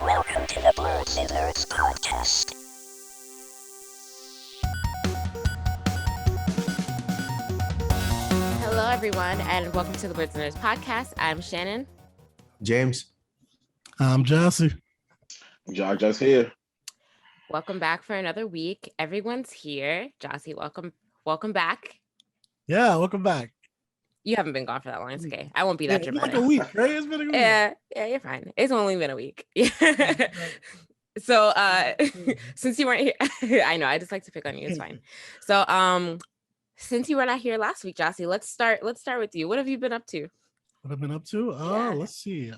Welcome to the Blerdsnerds podcast. Hello, everyone, and welcome to the Blerdsnerds podcast. I'm Shannon. James. I'm Gyasi. Jaja's here. Welcome back for another week. Everyone's here. Gyasi, welcome back. Yeah, welcome back. You haven't been gone for that long. It's okay. I won't be that It's dramatic. like a week, right? It's been a week. Yeah, you're fine. It's only been a week. So since you weren't here, I know I just like to pick on you. It's fine. So since you were not here last week, Gyasi, let's start with you. What have you been up to? What I've been up to? Yeah. Let's see.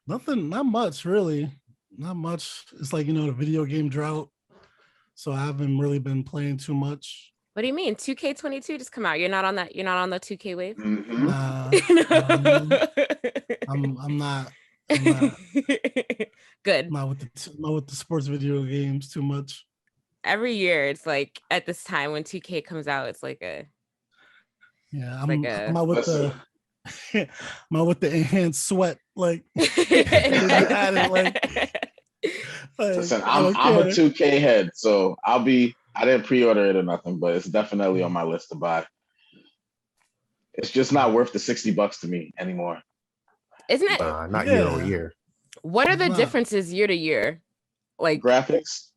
Nothing, not much really. Not much. It's like, the video game drought. So I haven't really been playing too much. What do you mean? 2K22 just come out. You're not on that. You're not on the 2K wave. Mm-hmm. I'm not Good. not with the sports video games too much. Every year, it's like at this time when 2K comes out, it's like a Yeah, like I'm out with the I'm out with the enhanced sweat. Like, Listen, I'm a 2K head, so I didn't pre-order it or nothing, but it's definitely on my list to buy. It's just not worth the $60 to me anymore. Isn't it? Not year over year. What are the differences year to year? Like Graphics,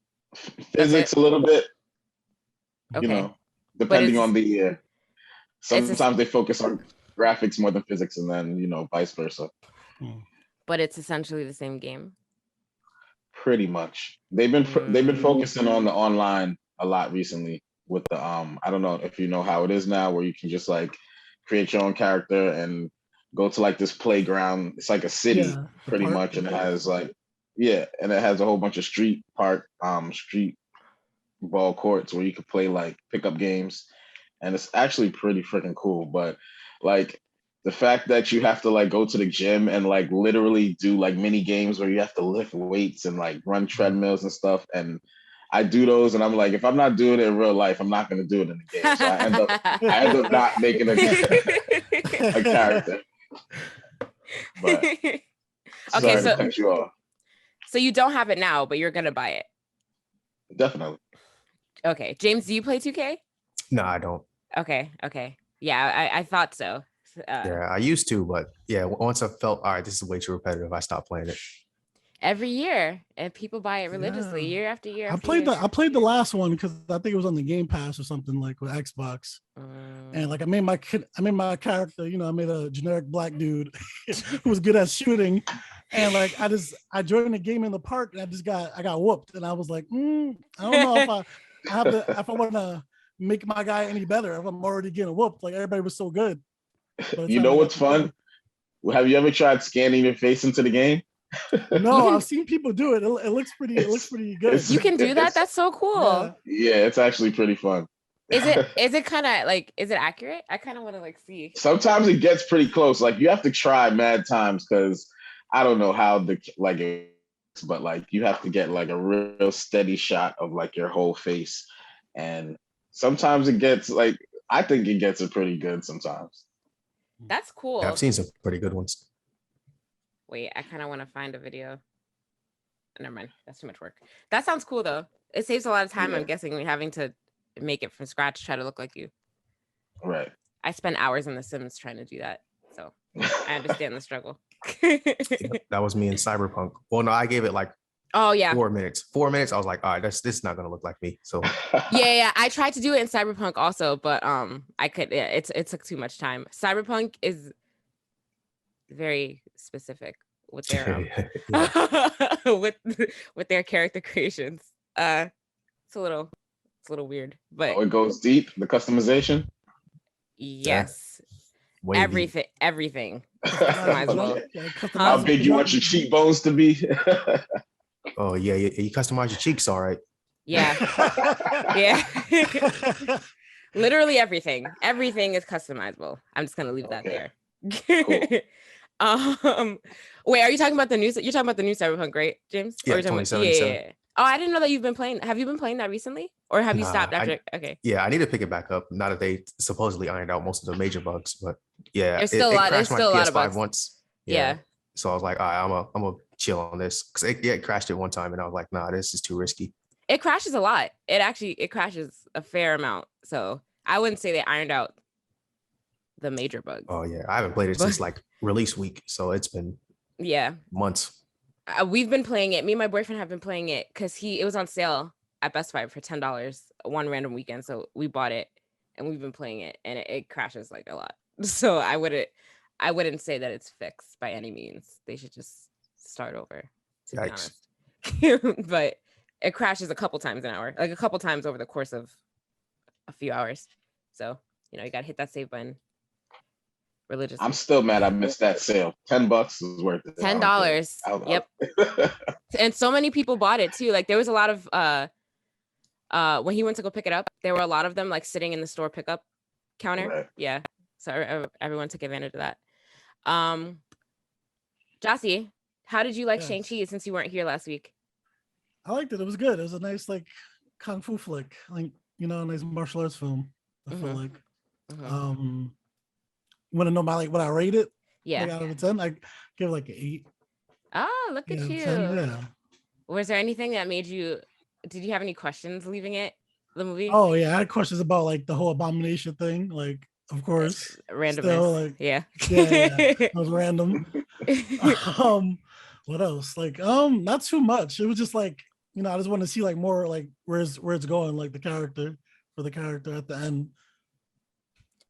physics a little bit, okay. Depending on the year. Sometimes they focus on graphics more than physics, and then, vice versa. But it's essentially the same game. Pretty much. They've been focusing on the online a lot recently with the I don't know if you know how it is now, where you can just like create your own character and go to like this playground. It's like a city pretty much, and it has and it has a whole bunch of street ball courts where you could play like pickup games, and it's actually pretty freaking cool. But like the fact that you have to like go to the gym and like literally do like mini games where you have to lift weights and like run treadmills and stuff, and I do those, and I'm like, if I'm not doing it in real life, I'm not going to do it in the game. So I end up not making a character. But Okay, to cut you off. So you don't have it now, but you're gonna buy it. Definitely. Okay, James, do you play 2K? No, I don't. Okay. Yeah, I thought so. Yeah, I used to, but once I felt, all right, this is way too repetitive, I stopped playing it. Every year, and people buy it religiously year after year. I played the last one because I think it was on the Game Pass or something like with Xbox. And like I made my character, I made a generic black dude who was good at shooting. And like I joined the game in the park, and I got whooped, and I was like, I don't know if I want to make my guy any better if I'm already getting whooped. Like everybody was so good. You know what's fun? Have you ever tried scanning your face into the game? No, I've seen people do it. It looks pretty good. You can do that? That's so cool. Yeah, it's actually pretty fun. Is it kind of like, is it accurate? I kind of want to like see. Sometimes it gets pretty close. Like you have to try mad times because I don't know how but like you have to get like a real steady shot of like your whole face. And sometimes it gets like, I think it gets it pretty good sometimes. That's cool. Yeah, I've seen some pretty good ones. Wait, I kind of want to find a video. Never mind. That's too much work. That sounds cool, though. It saves a lot of time, I'm guessing, having to make it from scratch, try to look like you. Right. I spent hours in The Sims trying to do that, so I understand the struggle. That was me in Cyberpunk. Well, no, I gave it like 4 minutes. 4 minutes, I was like, all right, this is not going to look like me. So yeah. I tried to do it in Cyberpunk also, but I could. Yeah, it took too much time. Cyberpunk is very specific with their with their character creations. It's a little weird, but it goes deep. The customization. Yes, yeah. everything. Customizable. How big you want your cheekbones to be? Oh yeah, you customize your cheeks, all right. Yeah. Literally everything. Everything is customizable. I'm just gonna leave that there. Cool. Wait, are you talking about the new? You're talking about the new Cyberpunk, right, James? Yeah, or 2077. Yeah. Oh, I didn't know that you've been playing. Have you been playing that recently, or have you stopped after? Okay. Yeah, I need to pick it back up. Now that they supposedly ironed out most of the major bugs, but yeah, there's still a lot of bugs. once. Yeah. So I was like, all right, I'm gonna chill on this because it crashed it one time, and I was like, nah, this is too risky. It crashes a lot. It crashes a fair amount. So I wouldn't say they ironed out the major bugs. Oh yeah, I haven't played it since like release week, so it's been months. We've been playing it. Me and my boyfriend have been playing it because it was on sale at Best Buy for $10 one random weekend. So we bought it and we've been playing it, and it crashes like a lot. So I wouldn't say that it's fixed by any means. They should just start over, to be honest. But it crashes a couple times an hour, like a couple times over the course of a few hours. So, you gotta hit that save button religiously. I'm still mad I missed that sale. $10 is worth it. $10. Yep. And so many people bought it too. Like there was a lot of when he went to go pick it up, there were a lot of them like sitting in the store pickup counter. Right. Yeah. So everyone took advantage of that. Gyasi, how did you like Shang-Chi since you weren't here last week? I liked it. It was good. It was a nice like kung fu flick, like a nice martial arts film. I feel like. You want to know what I rate it? Yeah. Like, out of a 10, I give it like an 8. Oh, look at you. 10, yeah. Was there anything that made you? Did you have any questions leaving the movie? Oh yeah, I had questions about like the whole abomination thing. Like, of course, randomness. Still, like, yeah, it was random. What else? Like, not too much. It was just like, I just want to see like more like where it's going, like the character at the end.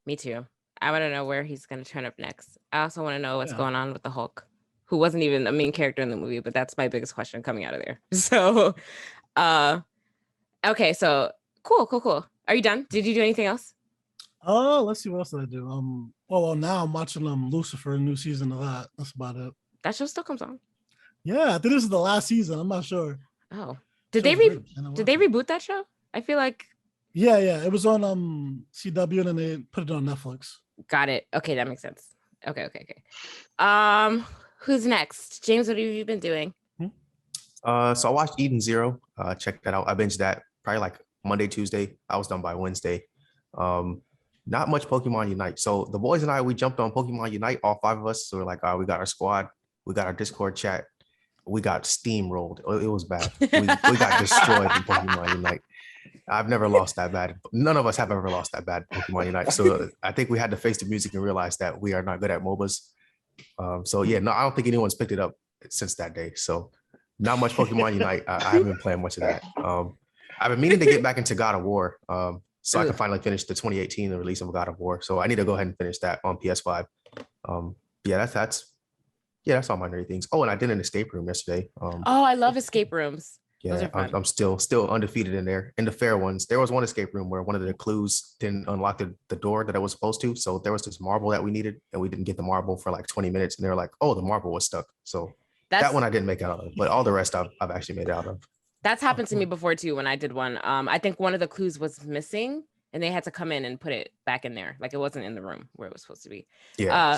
Me too. I want to know where he's going to turn up next. I also want to know what's going on with the Hulk, who wasn't even a main character in the movie, but that's my biggest question coming out of there. So, okay, so cool. Are you done? Did you do anything else? Oh, let's see what else did I do. Well, now I'm watching Lucifer, a new season of that. That's about it. That show still comes on. Yeah, I think this is the last season. I'm not sure. Oh, did they reboot that show? I feel like. Yeah, it was on CW and then they put it on Netflix. Got it. Okay, that makes sense. Okay. Who's next? James, what have you been doing? So I watched Eden Zero. Check that out. I binged that probably like Monday, Tuesday. I was done by Wednesday. Not much Pokemon Unite. So the boys and I, we jumped on Pokemon Unite, all 5 of us. So we're like, we got our squad, we got our Discord chat, we got steamrolled. It was bad. We got destroyed in Pokemon Unite. I've never lost that bad. None of us have ever lost that bad Pokemon Unite. So I think we had to face the music and realize that we are not good at MOBAs. I don't think anyone's picked it up since that day. So not much Pokemon Unite. I haven't been playing much of that. I've been meaning to get back into God of War. So I can finally finish the 2018 release of God of War. So I need to go ahead and finish that on PS5. That's all my nerdy things. Oh, and I did an escape room yesterday. I love escape rooms. Yeah, I'm still undefeated in there. In the fair ones, there was one escape room where one of the clues didn't unlock the door that it was supposed to. So there was this marble that we needed, and we didn't get the marble for like 20 minutes. And they were like, "Oh, the marble was stuck." So that one I didn't make out of, but all the rest I've actually made out of. That's happened to me before too when I did one. I think one of the clues was missing, and they had to come in and put it back in there, like it wasn't in the room where it was supposed to be. Yeah.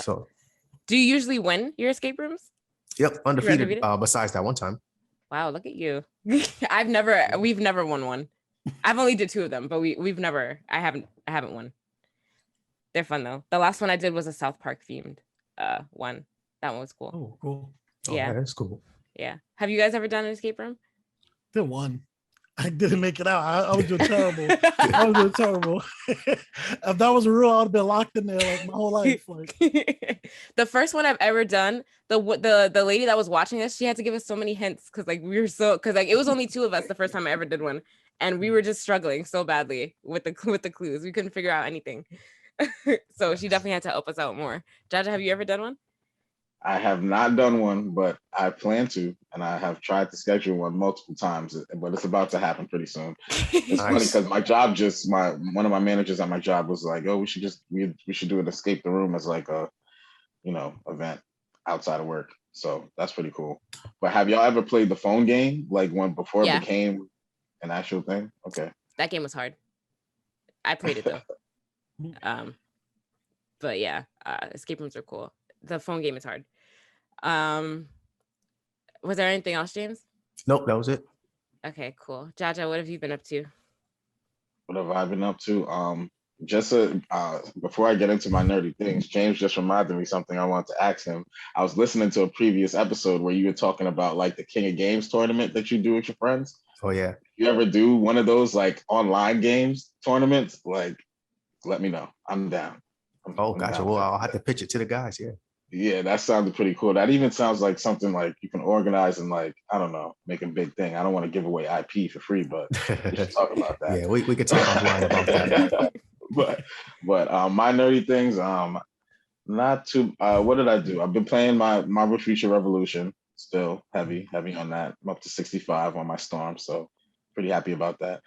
Do you usually win your escape rooms? Yep, undefeated. Besides that one time. Wow, look at you. We've never won one. I've only did 2 of them, but I haven't won. They're fun though. The last one I did was a South Park themed one. That one was cool. Oh, cool. Yeah, that's cool. Yeah. Have you guys ever done an escape room? Did one. I didn't make it out. I was doing terrible. If that was real, I'd have been locked in there like my whole life. Like the first one I've ever done, the lady that was watching us, she had to give us so many hints because it was only 2 of us the first time I ever did one, and we were just struggling so badly with the clues. We couldn't figure out anything. So she definitely had to help us out more. Jaja, have you ever done one? I have not done one, but I plan to, and I have tried to schedule one multiple times, but it's about to happen pretty soon. It's funny because my job one of my managers at my job was like, "Oh, we should do an escape the room as like a, event outside of work." So that's pretty cool. But have y'all ever played the phone game, like one before it became an actual thing? Okay. That game was hard. I played it though. But yeah, escape rooms are cool. The phone game is hard. Was there anything else, James? Nope, that was it. Okay, cool. Jaja, what have you been up to? What have I been up to? just before I get into my nerdy things, James just reminded me something I wanted to ask him. I was listening to a previous episode where you were talking about like the King of Games tournament that you do with your friends. Oh yeah. You ever do one of those like online games tournaments? Like, let me know. I'm down. Oh, I'm gotcha. down Well, for I'll that. have to pitch it to the guys. Yeah. Yeah, that sounded pretty cool. That even sounds like something like you can organize and like, I don't know, make a big thing. I don't want to give away IP for free, but we should talk about that. Yeah, we could talk offline about that. but my nerdy things, not too what did I do? I've been playing my Marvel Future Revolution, still heavy on that. I'm up to 65 on my storm, so pretty happy about that.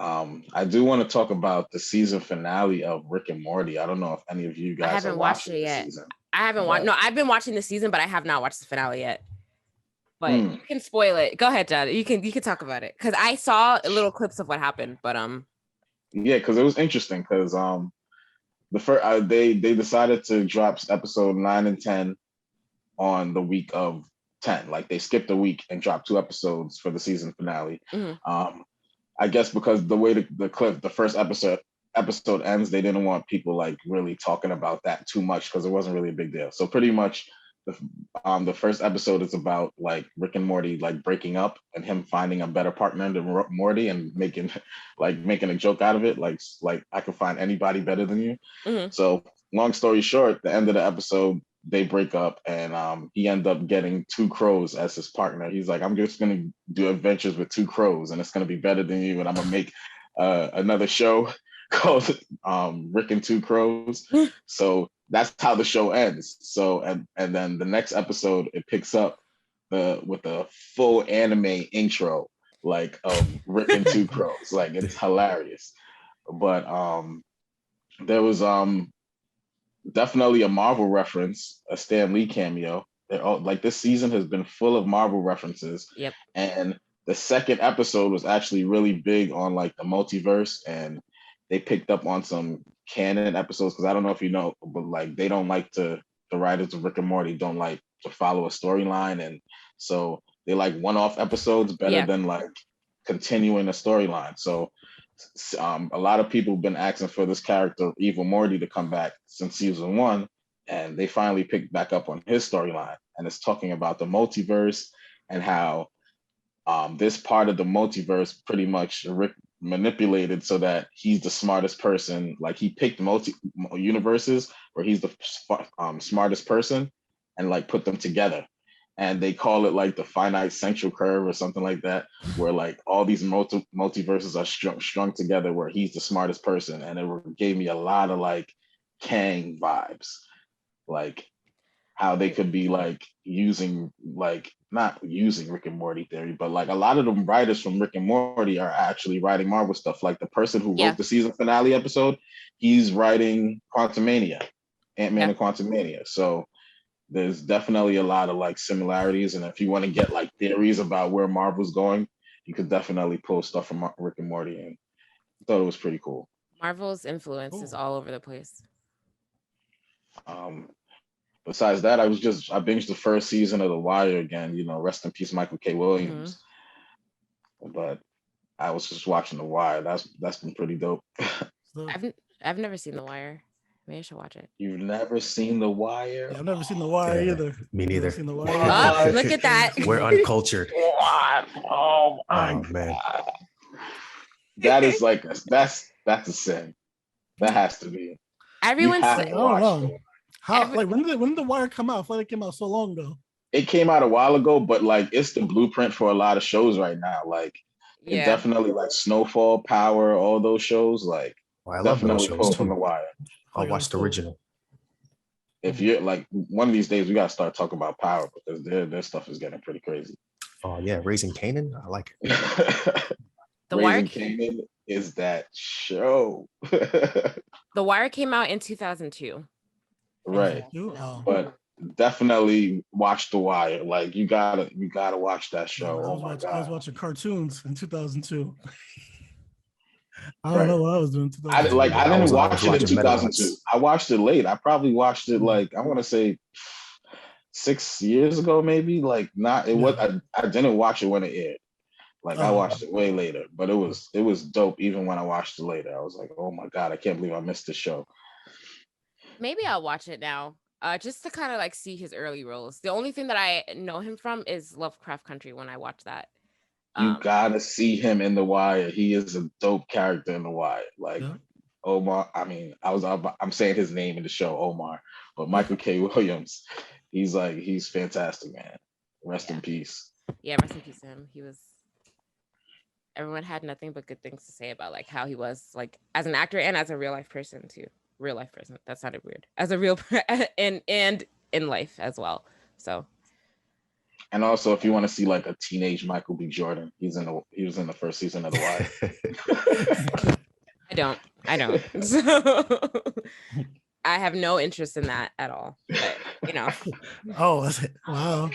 I do want to talk about the season finale of Rick and Morty. I don't know if any of you I guys haven't are watched watching it this yet. season. I haven't watched. No, I've been watching the season, but I have not watched the finale yet. But Hmm. you can spoil it. Go ahead, Dad. You can talk about it because I saw little clips of what happened. But Yeah, because it was interesting because the first they decided to drop episode 9 and 10 on the week of 10. Like they skipped a week and dropped 2 episodes for the season finale. Mhm. I guess because the way the first episode ends, they didn't want people like really talking about that too much because it wasn't really a big deal. So pretty much the first episode is about like Rick and Morty like breaking up and him finding a better partner than Morty and making a joke out of it. Like I can find anybody better than you. Mhm. So long story short, the end of the episode, they break up and he ends up getting 2 crows as his partner. He's like, I'm just gonna do adventures with 2 crows and it's gonna be better than you, and I'm gonna make another show called Rick and 2 Crows. So that's how the show ends. So and then the next episode it picks up with a full anime intro like Rick and 2 Crows. Like it's hilarious. But there was definitely a Marvel reference, a Stan Lee cameo. They're all, like this season has been full of Marvel references. Yep. And the second episode was actually really big on like the multiverse, and they picked up on some canon episodes because I don't know if you know, but like they don't like to. The writers of Rick and Morty don't like to follow a storyline, and so they like one-off episodes better than like continuing a storyline. So a lot of people have been asking for this character, Evil Morty, to come back since season 1, and they finally picked back up on his storyline. And it's talking about the multiverse and how this part of the multiverse pretty much Rick manipulated so that he's the smartest person. Like he picked universes where he's the smartest person and like put them together. And they call it like the finite central curve or something like that, where like all these multiverses are strung together where he's the smartest person. And it gave me a lot of like Kang vibes, like how they could be like using like not using Rick and Morty theory, but like a lot of the writers from Rick and Morty are actually writing Marvel stuff. Like the person who wrote the season finale episode, he's writing Quantumania, Ant-Man and Quantumania. So there's definitely a lot of like similarities, and if you want to get like theories about where Marvel's going, you could definitely pull stuff from Rick and Morty, and I thought it was pretty cool. Marvel's influence is all over the place. Besides that, I binged the first season of The Wire again. You know, rest in peace, Michael K. Williams. Mm-hmm. But I was just watching The Wire. That's been pretty dope. I've never seen The Wire. Maybe I should watch it. You've never seen The Wire? Yeah, I've never seen The Wire either. Me neither. Seen The Wire either. Oh, look at that. We're uncultured. What? Oh my man. God. That is like that's a sin. That has to be. Everyone's I don't know. When did The Wire come out? I feel like it came out so long ago. It came out a while ago, but like it's the blueprint for a lot of shows right now. Like it definitely like Snowfall, Power, all those shows. Like I love those shows from The Wire. I'll watch the original. If you're like one of these days, we gotta start talking about Power because their stuff is getting pretty crazy. Oh yeah, Raising Kanan, I like it. Raising Kanan is that show. The Wire came out in 2002. Right, but definitely watch The Wire. Like you gotta watch that show. I was watching cartoons in 2002. I don't know what I was doing. I didn't watch it in 2002. I watched it late. I probably watched it like I want to say 6 years ago, maybe. Like not it was. I didn't watch it when it aired. Like I watched it way later, but it was dope. Even when I watched it later, I was like, oh my god, I can't believe I missed the show. Maybe I'll watch it now, just to kind of like see his early roles. The only thing that I know him from is Lovecraft Country. When I watch that, You gotta see him in The Wire. He is a dope character in The Wire. Like Omar. I mean, I'm saying his name in the show, Omar, but Michael K. Williams. He's fantastic, man. Rest in peace. Yeah, rest in peace to him. Everyone had nothing but good things to say about like how he was like as an actor and as a real life person too. Real life person. That sounded weird. As a real and in life as well. So. And also, if you want to see like a teenage Michael B. Jordan, he was in the first season of The Wire. I don't. So I have no interest in that at all. But you know. Oh, wow.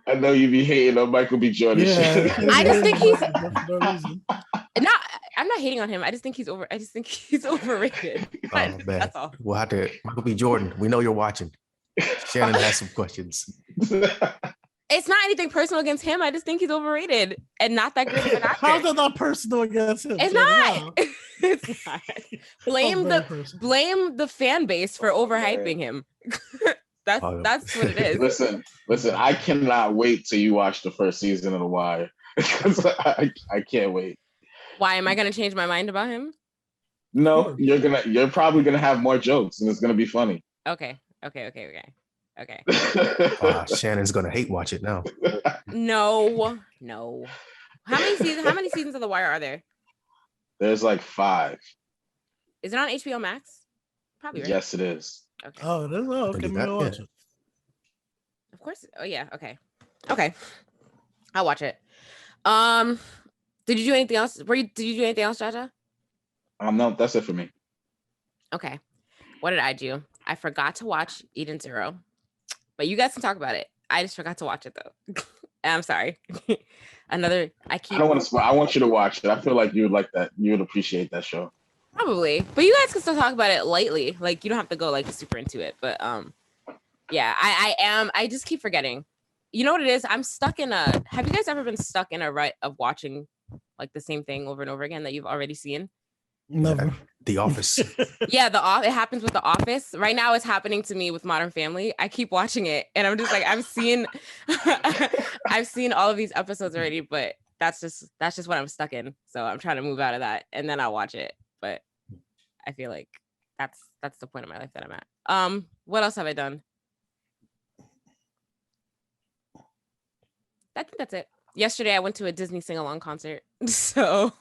I know you be hating on Michael B. Jordan. Yeah, I just think he's not. I'm not hating on him. I just think he's overrated. Oh man, that's all. We'll have to. Michael B. Jordan, we know you're watching. Shannon has some questions. It's not anything personal against him. I just think he's overrated and not that great of an actor. How's that not personal against him? It's not. It's not. Blame the fan base for overhyping him. That's what it is. Listen. I cannot wait till you watch the first season of The Wire. I can't wait. Why am I gonna change my mind about him? No, you're probably gonna have more jokes and it's gonna be funny. Okay. Shannon's gonna hate watch it now. No. How many seasons of The Wire are there? There's like 5. Is it on HBO Max? Probably, right? Yes, it is. Okay. Oh, it is. Oh, okay. We'll watch it. Of course. Oh yeah. Okay. I'll watch it. Did you do anything else? Did you do anything else, Jaja? No, that's it for me. Okay. What did I do? I forgot to watch Eden Zero, but you guys can talk about it. I just forgot to watch it though. I'm sorry. I don't want to spoil. I want you to watch it. I feel like you would like that. You would appreciate that show. Probably, but you guys can still talk about it lightly. Like you don't have to go like super into it. But yeah, I just keep forgetting. You know what it is? I'm stuck in a. Have you guys ever been stuck in a rut of watching like the same thing over and over again that you've already seen? Never. The Office. Yeah, it happens with The Office. Right now it's happening to me with Modern Family. I keep watching it and I'm just like, I've seen all of these episodes already, but that's just what I'm stuck in. So I'm trying to move out of that and then I'll watch it. But I feel like that's the point of my life that I'm at. What else have I done? I think that's it. Yesterday I went to a Disney sing-along concert. So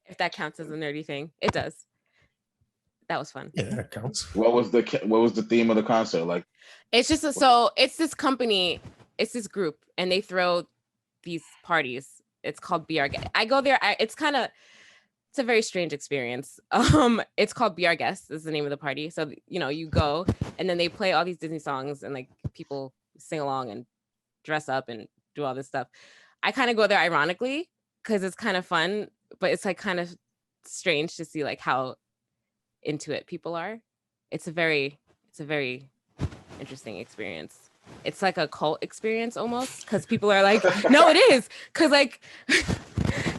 if that counts as a nerdy thing, it does. That was fun. Yeah, that counts. What was the theme of the concert? Like, it's just it's this company, it's this group, and they throw these parties. It's called Be Our Guest. I go there. It's a very strange experience. It's called Be Our Guest is the name of the party. So you go, and then they play all these Disney songs, and like people sing along and dress up and do all this stuff. I kind of go there ironically because it's kind of fun. But it's like kind of strange to see like how into it people are. It's a very interesting experience. It's like a cult experience almost because people are like, no, it is because like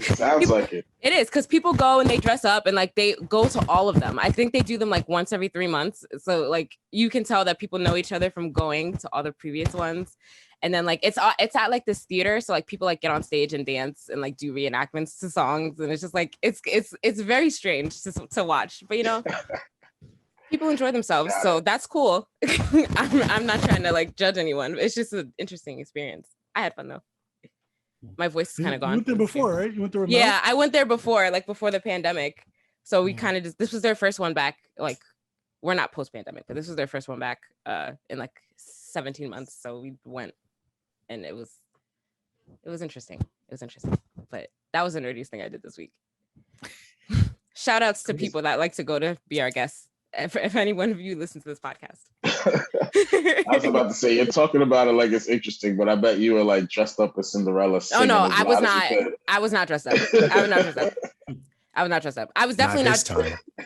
sounds like it. It is because people go and they dress up and like they go to all of them. I think they do them like once every 3 months. So like you can tell that people know each other from going to all the previous ones. And then like it's at like this theater, so like people like get on stage and dance and like do reenactments to songs, and it's just like it's very strange to watch. But people enjoy themselves, so that's cool. I'm not trying to like judge anyone. It's just an interesting experience. I had fun though. My voice is kind of gone. You went there before, right? You went there. Yeah, I went there before, like before the pandemic. So we kind of just this was their first one back. Like we're not post-pandemic, but this was their first one back in like 17 months. So we went. And it was interesting. But that was the nerdiest thing I did this week. Shout outs to people that like to go to Be Our Guest. If any one of you listen to this podcast. I was about to say, you're talking about it like it's interesting, but I bet you were like dressed up as Cinderella. Oh no, I was not. I was not dressed up. I was not dressed up. I was definitely not.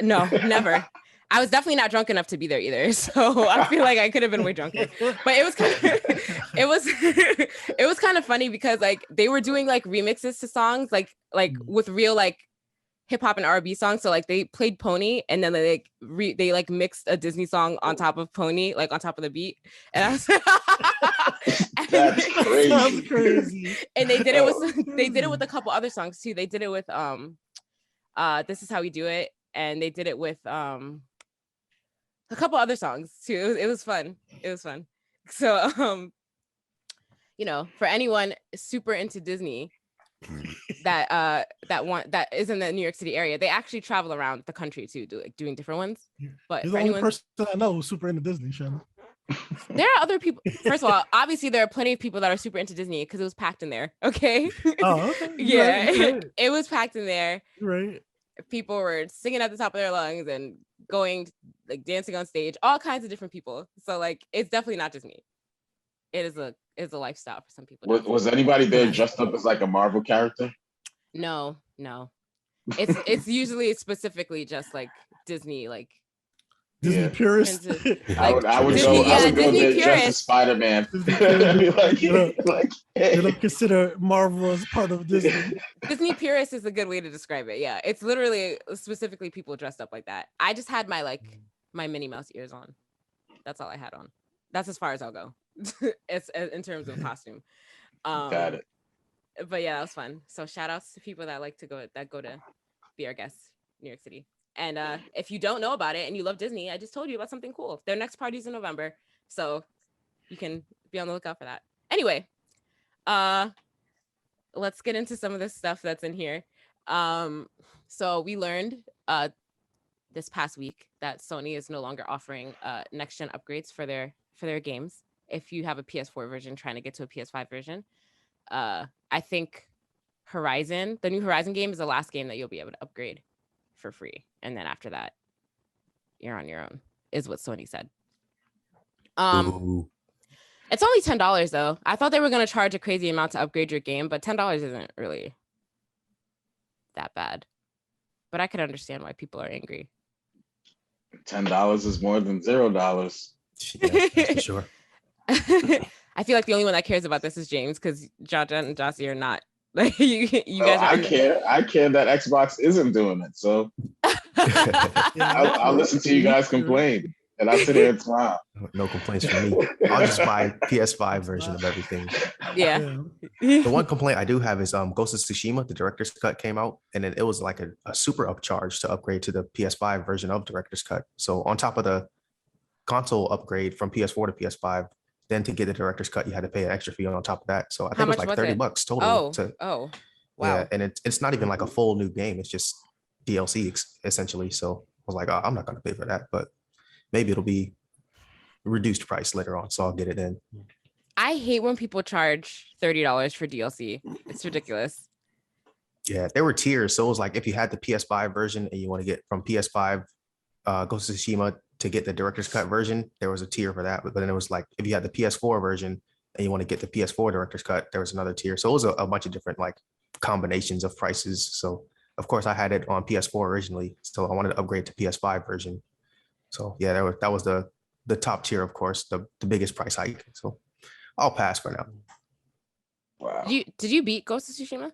No, never. I was definitely not drunk enough to be there either. So I feel like I could have been way drunker. But it was kind of it was kind of funny because like they were doing like remixes to songs like with real like hip hop and R&B songs. So like they played Pony and then they like mixed a Disney song on top of Pony, like on top of the beat. And I was That's crazy. Sounds crazy. And they did it with a couple other songs too. They did it with This Is How We Do It, and they did it with a couple other songs too. It was fun. So you know, for anyone super into Disney that is in the New York City area, they actually travel around the country too, doing different ones. But you're the only person I know who's super into Disney, Shannon. There are other people. First of all, obviously there are plenty of people that are super into Disney because it was packed in there. Okay. Oh, okay. Yeah, right. It was packed in there. Right. People were singing at the top of their lungs and going like dancing on stage, all kinds of different people. So like, it's definitely not just me. It is a lifestyle for some people. Was anybody there dressed up as like a Marvel character? No. It's usually specifically just like Disney, like Disney purists. I would go there dressed as Spider-Man. They don't consider Marvel as part of Disney. Disney purist is a good way to describe it. Yeah, it's literally specifically people dressed up like that. I just had my Minnie Mouse ears on. That's all I had on. That's as far as I'll go. It's in terms of costume. Got it. But yeah, that was fun. So shout outs to people that go to be our guests in New York City. And if you don't know about it and you love Disney, I just told you about something cool. Their next party's in November, so you can be on the lookout for that. Anyway, let's get into some of the stuff that's in here. So we learned this past week that Sony is no longer offering next gen upgrades for their games. If you have a PS4 version trying to get to a PS5 version, I think the new Horizon game is the last game that you'll be able to upgrade for free, and then after that you're on your own, is what Sony said. It's only $10 though. I thought they were going to charge a crazy amount to upgrade your game, but $10 isn't really that bad. But I could understand why people are angry. $10 is more than $0. Yeah, that's for sure. I feel like the only one that cares about this is James, because Jaja and Gyasi are not. Like you guys are. I care that Xbox isn't doing it. So I'll listen to you guys complain, and I'll sit here and smile. No complaints from me. I'll just buy PS5 version of everything. Yeah. The one complaint I do have is Ghost of Tsushima, the director's cut came out, and then it was like a super upcharge to upgrade to the PS5 version of director's cut. So on top of the console upgrade from PS4 to PS5, then to get the director's cut, you had to pay an extra fee on top of that. So I think it was like $30 total. Wow. Yeah, and it's not even like a full new game. It's just DLC essentially. So I was like, oh, I'm not going to pay for that, but maybe it'll be reduced price later on. So I'll get it in. I hate when people charge $30 for DLC. It's ridiculous. Yeah, there were tiers. So it was like if you had the PS5 version and you want to get from PS5 Ghost of Tsushima to get the director's cut version, there was a tier for that. But then it was like if you had the PS4 version and you want to get the PS4 director's cut, there was another tier. So it was a bunch of different like combinations of prices. So of course I had it on PS4 originally, so I wanted to upgrade to PS5 version. So yeah, that was the top tier, of course, the biggest price hike. So I'll pass for now. Wow. Did you beat Ghost of Tsushima?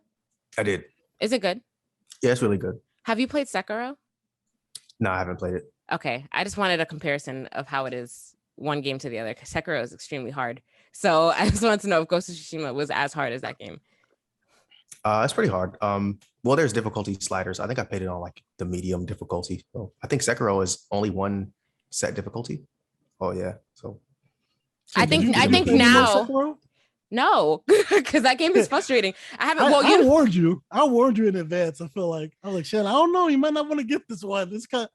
I did. Is it good? Yeah, it's really good. Have you played Sekiro? No, I haven't played it. Okay, I just wanted a comparison of how it is one game to the other, because Sekiro is extremely hard. So I just wanted to know if Ghost of Tsushima was as hard as that game. It's pretty hard. Well, there's difficulty sliders. I think I played it on like the medium difficulty. So I think Sekiro is only one set difficulty. Oh yeah. So I think now. No, because that game is frustrating. I haven't. I warned you. I warned you in advance. I feel like I was like, Shannon, I don't know. You might not want to get this one. It's kind.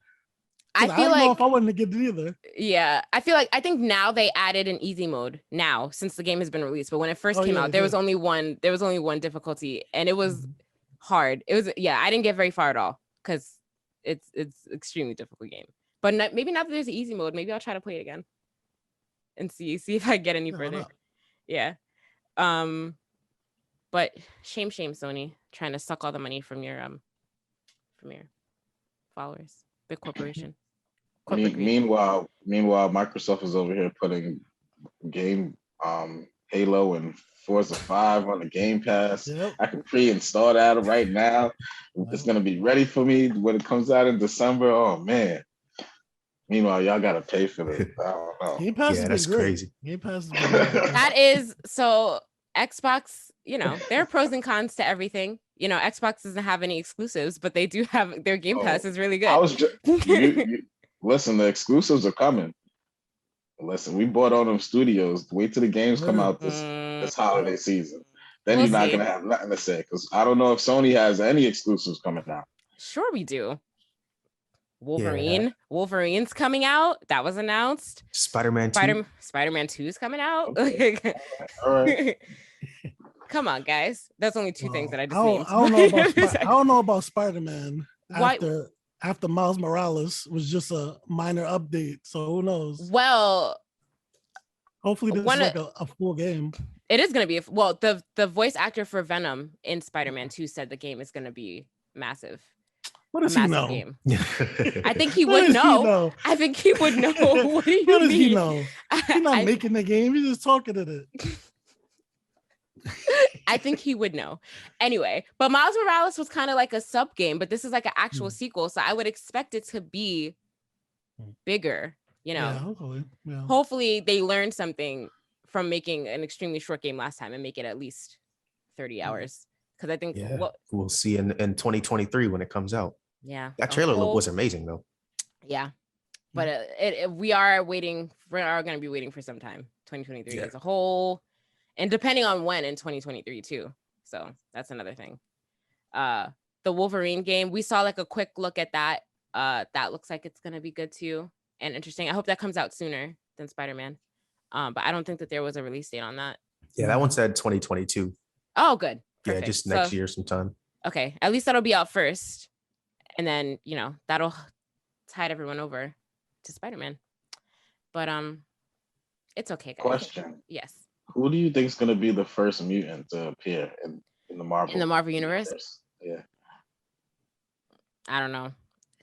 I don't know if I wanted to get it either. Yeah, I think now they added an easy mode now since the game has been released. But when it first came out, there was only one. There was only one difficulty, and it was hard. It was I didn't get very far at all because it's extremely difficult game. But maybe now that there's an easy mode, maybe I'll try to play it again and see if I get any further. Yeah. But shame Sony trying to suck all the money from your followers, big corporation. Corporate greed. Meanwhile, Microsoft is over here putting game Halo and Forza 5 on the Game Pass. Yep. I can pre-install that right now. It's gonna be ready for me when it comes out in December. Oh man. Meanwhile, y'all gotta pay for this. I don't know. Game Pass Yeah, has that's been great. crazy. Game Pass has been great. That is so Xbox, there are pros and cons to everything. Xbox doesn't have any exclusives, but they do have their Game Pass is really good. I was just listen, the exclusives are coming. Listen, we bought all them studios. Wait till the games come out this holiday season. Then We'll you're not see. gonna have nothing to say because I don't know if Sony has any exclusives coming out. Sure we do. Wolverine's coming out. That was announced. Spider-Man 2. Spider-Man 2 is coming out. Okay. All right. Come on, guys. That's only two things that I just I named. don't know about Spider-Man Why- after Miles Morales was just a minor update. So who knows? Well, Hopefully this is like a full game. it is going to be. The voice actor for Venom in Spider-Man 2 said the game is going to be massive. What does A he massive know? game. I think he What would does know. I think he would know. What do you What does mean? he know? He's not making the game. He's just talking to it. I think he would know. Anyway, but Miles Morales was kind of like a sub game, but this is like an actual sequel. So I would expect it to be bigger, Yeah, hopefully. Yeah. Hopefully they learned something from making an extremely short game last time and make it at least 30 hours. Because I think we'll see in 2023 when it comes out. Yeah. That trailer was amazing though. Yeah. But we are waiting. We are going to be waiting for some time. 2023 as a whole. And depending on when in 2023 too. So that's another thing. The Wolverine game, we saw like a quick look at that. That looks like it's going to be good too. And interesting. I hope that comes out sooner than Spider-Man. But I don't think that there was a release date on that. Yeah, that one said 2022. Oh, good. Perfect. Yeah, just next year sometime. Okay. At least that'll be out first. And then, that'll tide everyone over to Spider-Man. But it's okay, guys. Question. Yes. Who do you think is going to be the first mutant to appear in the Marvel universe? Yeah. I don't know.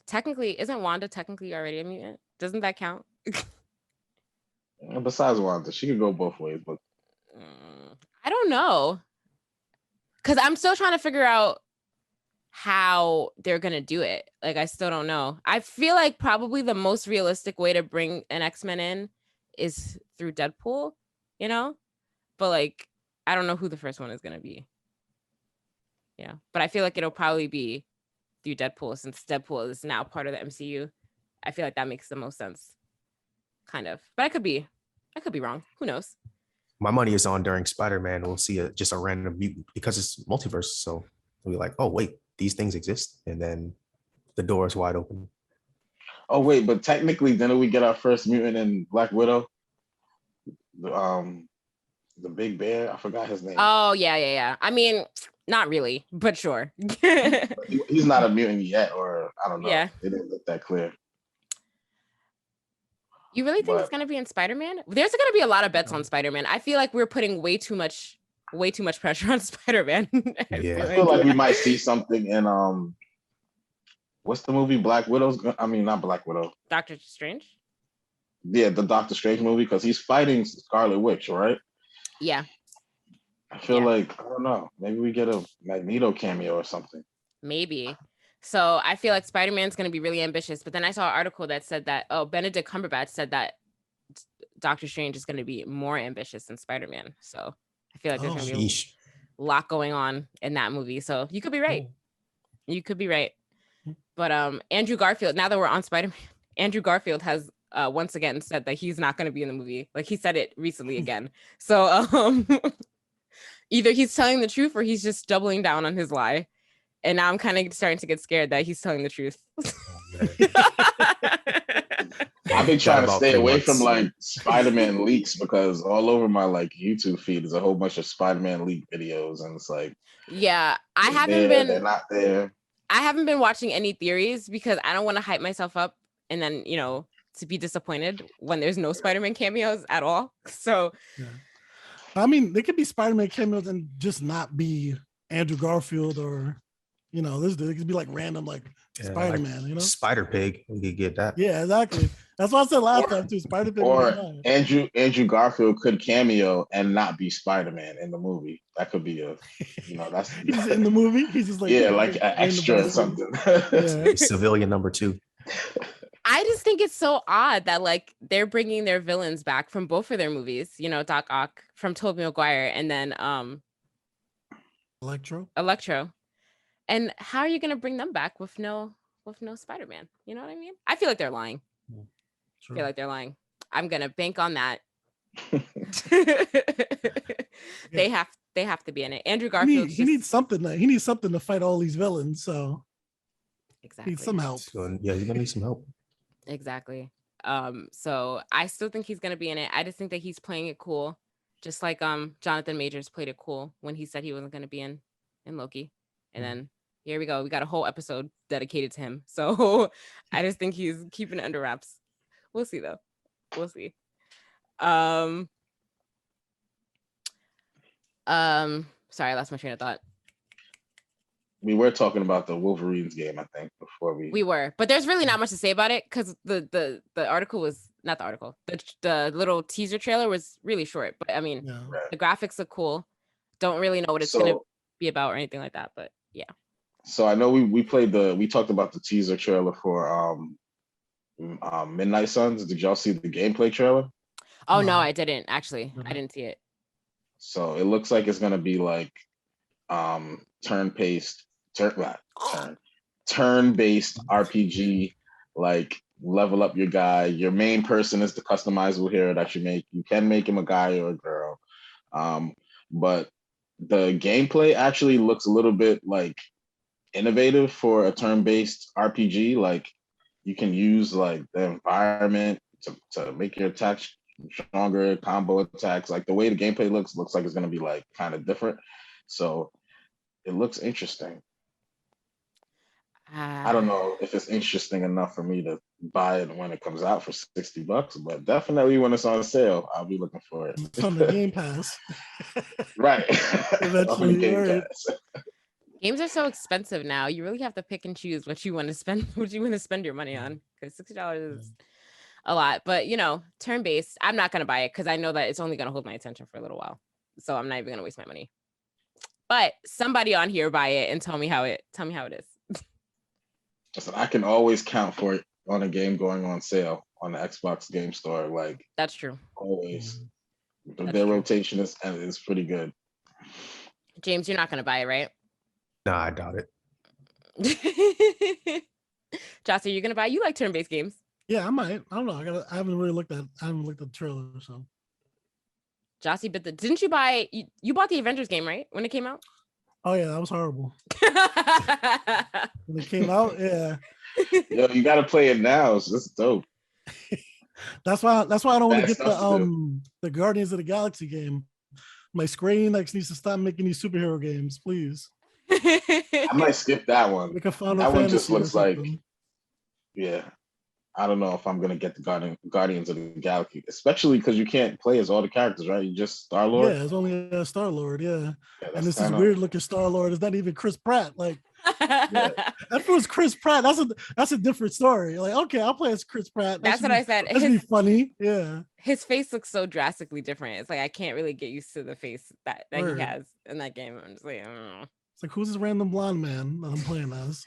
Technically, isn't Wanda technically already a mutant? Doesn't that count? Besides Wanda, she could go both ways, but I don't know. Because I'm still trying to figure out how they're going to do it. Like, I still don't know. I feel like probably the most realistic way to bring an X-Men in is through Deadpool, But like, I don't know who the first one is going to be. Yeah. But I feel like it'll probably be through Deadpool since Deadpool is now part of the MCU. I feel like that makes the most sense. Kind of. But I could be wrong. Who knows? My money is on during Spider-Man. We'll see just a random mutant because it's multiverse. So we'll be like, oh, wait, these things exist. And then the door is wide open. Oh, wait, but technically, didn't we get our first mutant in Black Widow? The big bear, I forgot his name. Oh, yeah. I mean, not really, but sure. He's not a mutant yet, or I don't know. Yeah. It didn't look that clear. You really think it's going to be in Spider-Man? There's going to be a lot of bets on Spider-Man. I feel like we're putting way too much pressure on Spider-Man. I feel like we might see something in what's the movie Black Widow's? I mean, not Black Widow. Doctor Strange? Yeah, the Doctor Strange movie, because he's fighting Scarlet Witch, right? Yeah. I feel like, I don't know, maybe we get a Magneto cameo or something. Maybe. So I feel like Spider-Man's going to be really ambitious. But then I saw an article that said that, Benedict Cumberbatch said that Doctor Strange is going to be more ambitious than Spider-Man. So I feel like there's going to be a lot going on in that movie. So you could be right. You could be right. But Andrew Garfield, now that we're on Spider-Man, Andrew Garfield has once again said that he's not going to be in the movie. Like he said it recently again. So either he's telling the truth or he's just doubling down on his lie. And now I'm kind of starting to get scared that he's telling the truth. I've been trying to stay away from like Spider-Man leaks because all over my like YouTube feed is a whole bunch of Spider-Man leak videos, and it's like, yeah, they're not there. I haven't been watching any theories because I don't want to hype myself up and then to be disappointed when there's no Spider-Man cameos at all. So, I mean, there could be Spider-Man cameos and just not be Andrew Garfield or You know, this dude could be like random, like Spider-Man. Like you know, Spider Pig. We could get that. yeah, exactly. That's what I said last time too. Spider-Pig. Or Andrew Garfield could cameo and not be Spider-Man in the movie. That could be that's he's in the movie. He's just like like an extra or something. Yeah. Civilian number 2. I just think it's so odd that like they're bringing their villains back from both of their movies. You know, Doc Ock from Tobey Maguire and then Electro. And how are you gonna bring them back with no Spider-Man? You know what I mean? I feel like they're lying. Sure. I feel like they're lying. I'm gonna bank on that. They have to be in it. Andrew Garfield. He needs something. He needs something to fight all these villains. So exactly. Needs some help. So, yeah, he's gonna need some help. Exactly. So I still think he's gonna be in it. I just think that he's playing it cool, just like Jonathan Majors played it cool when he said he wasn't gonna be in Loki, and then here we go. We got a whole episode dedicated to him. So I just think he's keeping it under wraps. We'll see though. We'll see. Sorry, I lost my train of thought. We were talking about the Wolverines game, I think, before we were, but there's really not much to say about it because the article was not the article. The little teaser trailer was really short, but I mean, the graphics look cool. Don't really know what it's gonna be about or anything like that, but yeah. So I know we talked about the teaser trailer for Midnight Suns. Did y'all see the gameplay trailer? Oh no, I didn't actually. I didn't see it. So it looks like it's gonna be like turn-based RPG, like level up your guy. Your main person is the customizable hero that you make. You can make him a guy or a girl. But the gameplay actually looks a little bit like innovative for a turn-based RPG. Like you can use like the environment to make your attacks stronger, combo attacks. Like the way the gameplay looks like it's gonna be like kind of different. So it looks interesting. I don't know if it's interesting enough for me to buy it when it comes out for $60, but definitely when it's on sale, I'll be looking for it. It's on the Game Pass. Right. Eventually, Games are so expensive now. You really have to pick and choose what you want to spend your money on, because $60 is a lot. But you know, turn-based, I'm not gonna buy it because I know that it's only gonna hold my attention for a little while. So I'm not even gonna waste my money. But somebody on here buy it and tell me how it is. Listen, I can always count for it on a game going on sale on the Xbox Game Store. Like that's true. Always. Their rotation is pretty good. James, you're not gonna buy it, right? Nah, I doubt it. Joss, are you gonna buy? You like turn-based games? Yeah, I might. I don't know. I haven't looked at the trailer, so. Jossie, but didn't you buy? You bought the Avengers game, right? When it came out? Oh yeah, that was horrible. When it came out, yeah. Yo, you got to play it now. So that's dope. That's why I don't want to get the Guardians of the Galaxy game. My Square Enix needs to stop making these superhero games, please. I might skip that one. Like a Final that Fantasy one just looks like, yeah. I don't know if I'm gonna get the Guardians of the Galaxy, especially because you can't play as all the characters, right? You just Star-Lord. Yeah, it's only a Star-Lord, yeah. And this is weird looking Star-Lord. It's not even Chris Pratt. Like, if it was Chris Pratt, that's a different story. Like, okay, I'll play as Chris Pratt. That's what I said. That'd be funny. Yeah. His face looks so drastically different. It's like I can't really get used to the face that he has in that game. I'm just like, I don't know. It's like, who's this random blonde man that I'm playing as?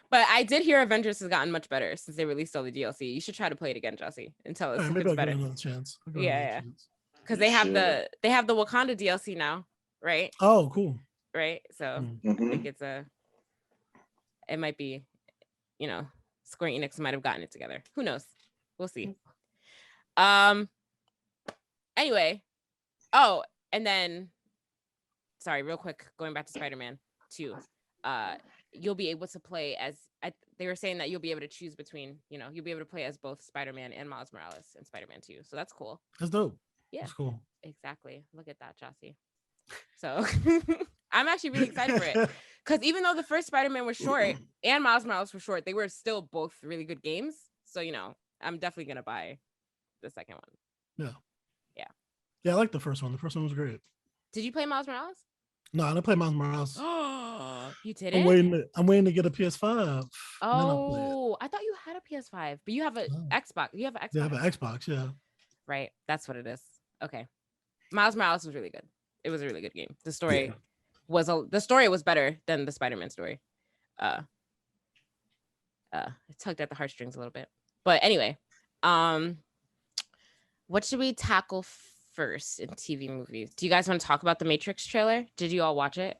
But I did hear Avengers has gotten much better since they released all the DLC. You should try to play it again, Jossie, and tell us if it's better. Another chance. Yeah. Because they have the Wakanda DLC now, right? Oh, cool. Right. So I think it might be, Square Enix might have gotten it together. Who knows? We'll see. Anyway. Oh, and then sorry, real quick, going back to Spider-Man 2. You'll be able to play as they were saying that you'll be able to choose between, you'll be able to play as both Spider-Man and Miles Morales in Spider-Man 2. So that's cool. That's dope. Yeah. That's cool. Exactly. Look at that, Jossie. So I'm actually really excited for it. Because even though the first Spider-Man was short and Miles Morales was short, they were still both really good games. So, I'm definitely going to buy the second one. Yeah, I like the first one. The first one was great. Did you play Miles Morales? No, I didn't play Miles Morales. Oh, you did I'm it? waiting to get a PS5. Oh, I thought you had a PS5, but you have an No. Xbox. You have an Xbox. Yeah, I have an Xbox. Yeah. Right. That's what it is. Okay. Miles Morales was really good. It was a really good game. The story was better than the Spider-Man story. It tugged at the heartstrings a little bit. But anyway, what should we tackle first in TV movies? Do you guys want to talk about the Matrix trailer? Did you all watch it?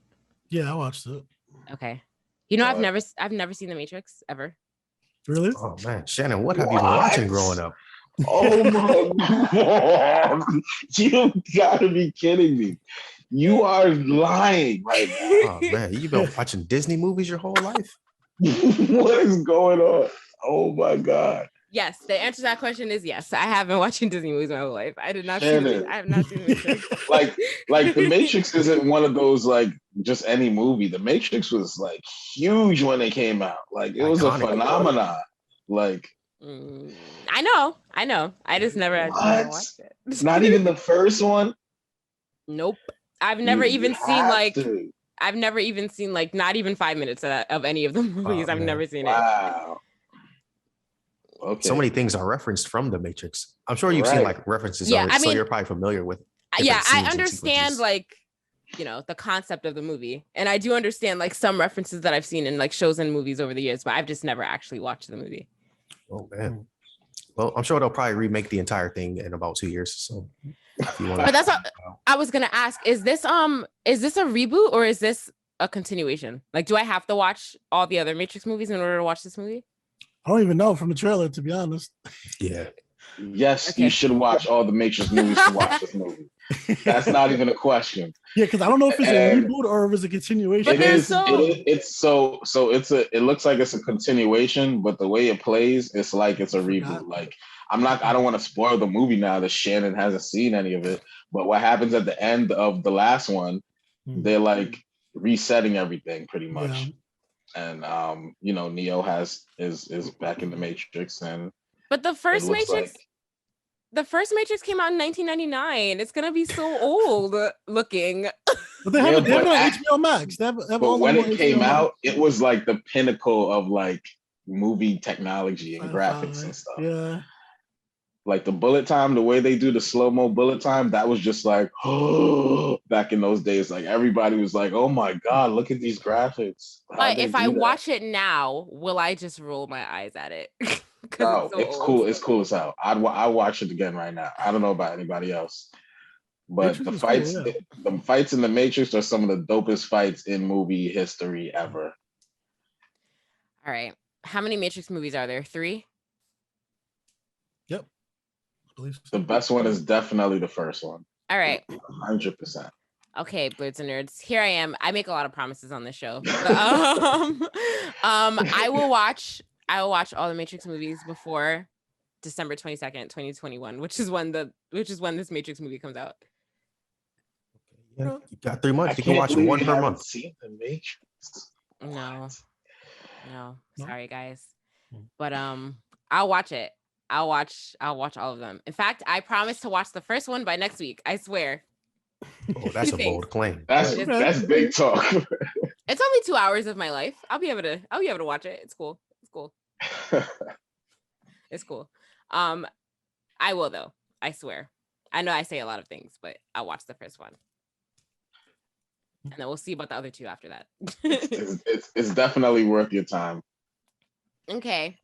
Yeah, I watched it. Okay. You know, I've never seen the Matrix ever. Really? Oh man, Shannon, what have you been watching growing up? Oh my God. You gotta be kidding me. You are lying right now. Oh man, you've been watching Disney movies your whole life? What is going on? Oh my God. Yes, the answer to that question is yes. I have been watching Disney movies my whole life. I have not seen the Matrix. like the Matrix isn't one of those like just any movie. The Matrix was like huge when it came out. Like it was a phenomenon. Like I know. I just never watched it. Not even the first one. Nope. I've never even seen like not even 5 minutes of any of the movies. I've never seen it. Wow. Okay. So many things are referenced from the Matrix. I'm sure you've seen like references of it, so you're probably familiar with. Yeah, I understand like, you know, the concept of the movie, and I do understand like some references that I've seen in like shows and movies over the years, but I've just never actually watched the movie. Oh man. Well, I'm sure they'll probably remake the entire thing in about 2 years. So, if you want but that's what I was gonna ask. Is this a reboot or is this a continuation? Like, do I have to watch all the other Matrix movies in order to watch this movie? I don't even know from the trailer, to be honest. Yeah. Yes, okay. You should watch all the Matrix movies to watch this movie. That's not even a question. Yeah, because I don't know if it's a reboot or if it's a continuation. It looks like it's a continuation, but the way it plays, it's like it's a reboot. Like I don't want to spoil the movie now that Shannon hasn't seen any of it. But what happens at the end of the last one, they're like resetting everything pretty much. Yeah. And you know, Neo is back in the Matrix, but the first Matrix came out in 1999. It's gonna be so old looking. But they have it on HBO Max. They have but when it came out, it was like the pinnacle of like movie technology and graphics and stuff. Yeah. Like the bullet time, the way they do the slow-mo bullet time, that was just like, oh, back in those days. Like everybody was like, oh my God, look at these graphics. But if I watch it now, will I just roll my eyes at it? No, it's cool. It's cool as hell. I'd watch it again right now. I don't know about anybody else. But the fights, the fights in the Matrix are some of the dopest fights in movie history ever. All right. How many Matrix movies are there? 3? Yep. I believe so. The best one is definitely the first one. All right. 100%. Okay, Blerdsnerds. Here I am. I make a lot of promises on this show. I will watch all the Matrix movies before December 22nd, 2021, which is when this Matrix movie comes out. Yeah, you got 3 months. You can watch one per month. Seen the Matrix? No. Sorry, guys. But I'll watch it. I'll watch all of them. In fact, I promise to watch the first one by next week. I swear. Oh, that's a bold claim. That's big talk. It's only 2 hours of my life. I'll be able to watch it. It's cool. It's cool. I will though. I swear. I know I say a lot of things, but I'll watch the first one. And then we'll see about the other 2 after that. it's definitely worth your time. Okay.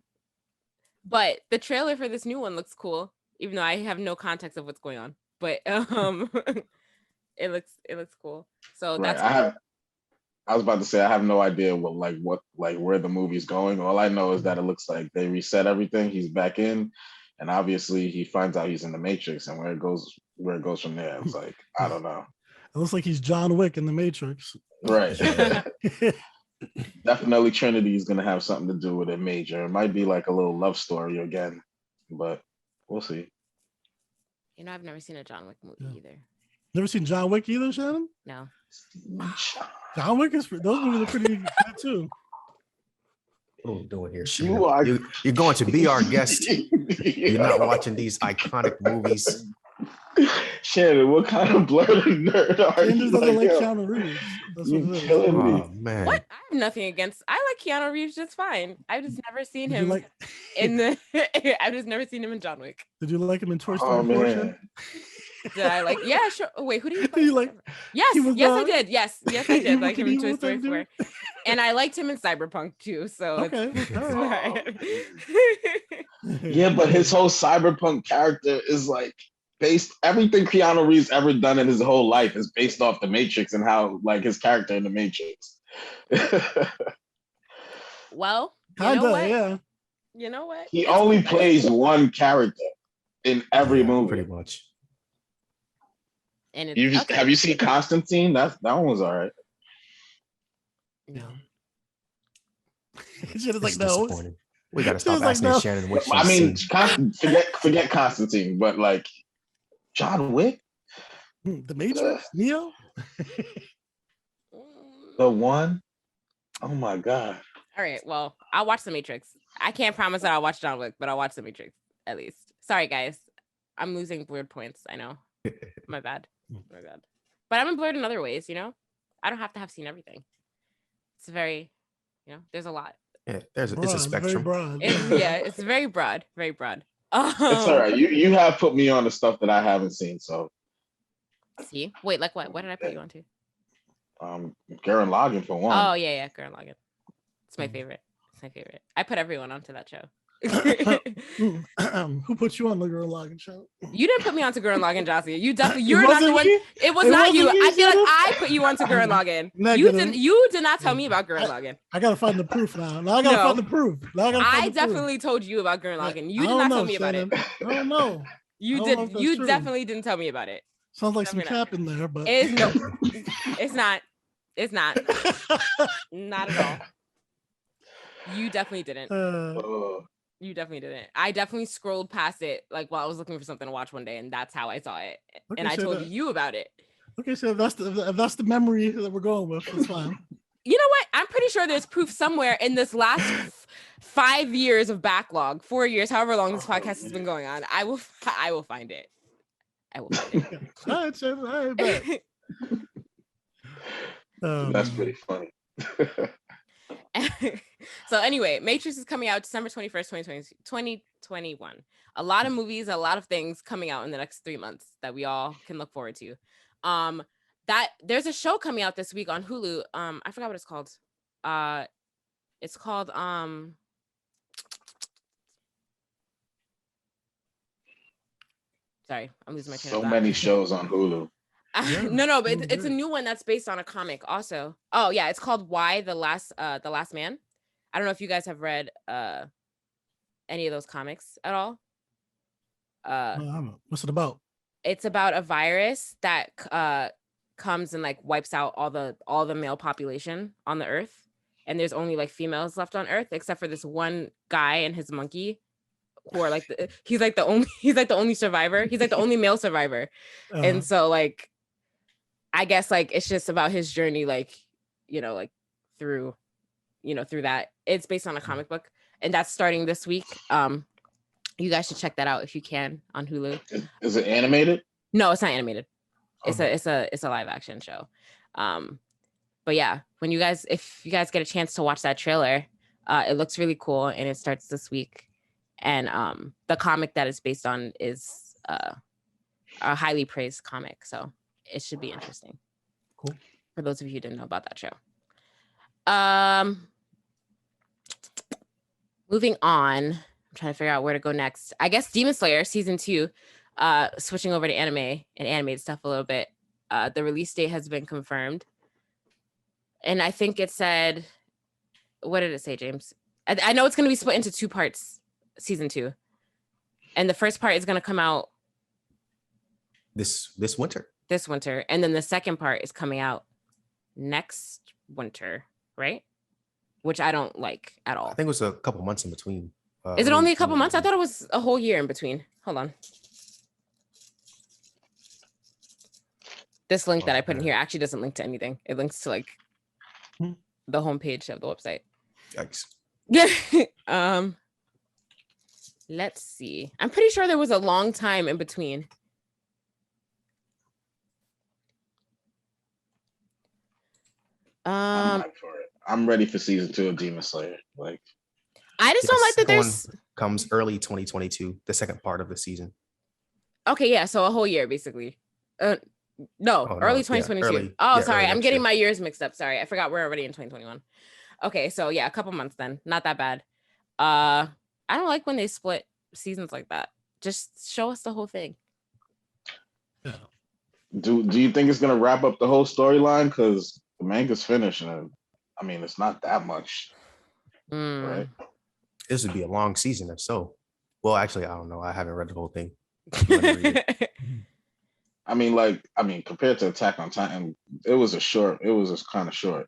But the trailer for this new one looks cool, even though I have no context of what's going on. But it looks cool. So that's I was about to say I have no idea where the movie's going. All I know is that it looks like they reset everything. He's back in, and obviously he finds out he's in the Matrix, and where it goes from there. It's like I don't know. It looks like he's John Wick in the Matrix. Right. Definitely Trinity is gonna have something to do with it major. It might be like a little love story again, but we'll see. You know, I've never seen a John Wick movie either. Never seen John Wick either, Shannon? No. John Wick those movies are pretty good too. What are we doing here, Shannon? You're going to be our guest. You're not watching these iconic movies. Shannon, what kind of blurred nerd are Shannon you? just doesn't like yo, Keanu Reeves. That's you what it is. killing me. Oh man. What? I have nothing against. I like Keanu Reeves just fine. I've just never seen Did you him like? in the. I've just never seen him in John Wick. Did you like him in Toy Oh Story 4? man. Did I like? Yeah, sure. Oh, wait, who did you? Did you like? Yes, he was, yes, I did. Yes, yes, I did. Like him in Evil Toy Story type dude? 4, and I liked him in Cyberpunk too. So Okay. it's All right. fine. Yeah, but his whole cyberpunk character is like based everything Keanu Reeves ever done in his whole life is based off the Matrix and how like his character in the Matrix. Well, you Kinda, know what? yeah. You know what? He It's only cool. plays one character in every Yeah, movie. pretty much. And it's You just okay. have you seen Constantine? That one was all right. No. Shit is It's like no. disappointing. We gotta She stop was like, asking no. Shannon what she's I mean, seen. forget Constantine, but like John Wick, The Matrix, Neo. the one. Oh my god. All right. Well, I'll watch The Matrix. I can't promise that I'll watch John Wick, but I'll watch The Matrix at least. Sorry, guys. I'm losing blurred points. I know. My bad. My bad. But I've been blurred in other ways, you know? I don't have to have seen everything. It's very, there's a lot. Yeah, it's a Very spectrum. broad. It's very broad. Very broad. It's all right. You have put me on the stuff that I haven't seen. So See? Wait, like what? What did I put you onto? Gurren Lagann for one. Oh, yeah. Gurren Lagann. It's my favorite. It's my favorite. I put everyone onto that show. Who put you on the Gurren Lagann show? You didn't put me onto Gurren Lagann, Jossie. You're not wasn't the one. me? It was It not wasn't you. me, I feel like Shannon? I put you onto Gurren Lagann. Negative. You did not tell me about Gurren Lagann. I gotta find the proof now. Now I gotta No. find the proof. Now I gotta find I the proof. definitely told you about Gurren Lagann. You I did don't not know, tell me about it. Shannon. I don't know. You I don't know if did. that's You true. definitely didn't tell me about it. Sounds like some Definitely not. cap in there, but It's no. It's not. It's not. Not at all. You definitely didn't. You definitely didn't. I definitely scrolled past it like while I was looking for something to watch one day, and that's how I saw it. Okay, And I so told that- you about it. Okay, so if that's the memory that we're going with, that's fine. You know what? I'm pretty sure there's proof somewhere in this last 5 years of backlog, 4 years, however long this podcast has been going on. I will find it. I will find it. All right, Shannon, all right, bet. That's pretty funny. So anyway, Matrix is coming out December 21st, 2021. A lot of movies, a lot of things coming out in the next 3 months that we all can look forward to. That there's a show coming out this week on Hulu. I forgot what it's called. It's called sorry, I'm losing my train of So thought. many shows on Hulu. Yeah, No, but it's a good. new one that's based on a comic also. Oh yeah, it's called Why the Last Man. I don't know if you guys have read any of those comics at all. No, I haven't. What's it about? It's about a virus that comes and like wipes out all the male population on the earth, and there's only like females left on earth except for this one guy and his monkey who are like he's like the only survivor. He's like the only male survivor. And so like I guess like it's just about his journey, like like through that. It's based on a comic book, and that's starting this week. You guys should check that out if you can on Hulu. Is it animated? No, it's not animated. Oh. It's a live action show. But yeah, if you guys get a chance to watch that trailer, it looks really cool, and it starts this week. And the comic that it's based on is a highly praised comic, so it should be interesting. Cool. For those of you who didn't know about that show. Moving on, I'm trying to figure out where to go next. I guess Demon Slayer season 2, switching over to anime and animated stuff a little bit. The release date has been confirmed, and I think it said, what did it say, James? I know it's going to be split into 2 parts, season 2, and the first part is going to come out This winter. this winter, and then the second part is coming out next winter, right? Which I don't like at all. I think it was a couple months in between. Is it only a couple months? I thought it was a whole year in between. Hold on. This link that I put in here actually doesn't link to anything. It links to like the homepage of the website. Yikes. Let's see. I'm pretty sure there was a long time in between. I'm hyped for it. I'm ready for season 2 of Demon Slayer. Like, I just don't like that one there's comes early 2022, the second part of the season. okay, yeah, so a whole year basically. No, early 2022. Sorry, I'm getting my years mixed up. Sorry, I forgot we're already in 2021. Okay, so yeah, a couple months then. Not that bad. I don't like when they split seasons like that. Just show us the whole thing. Yeah. do you think it's gonna wrap up the whole storyline? Because the manga's finished, and I mean, it's not that much, right? This would be a long season if so. Well, actually, I don't know. I haven't read the whole thing. I mean, compared to Attack on Titan, it was just kind of short,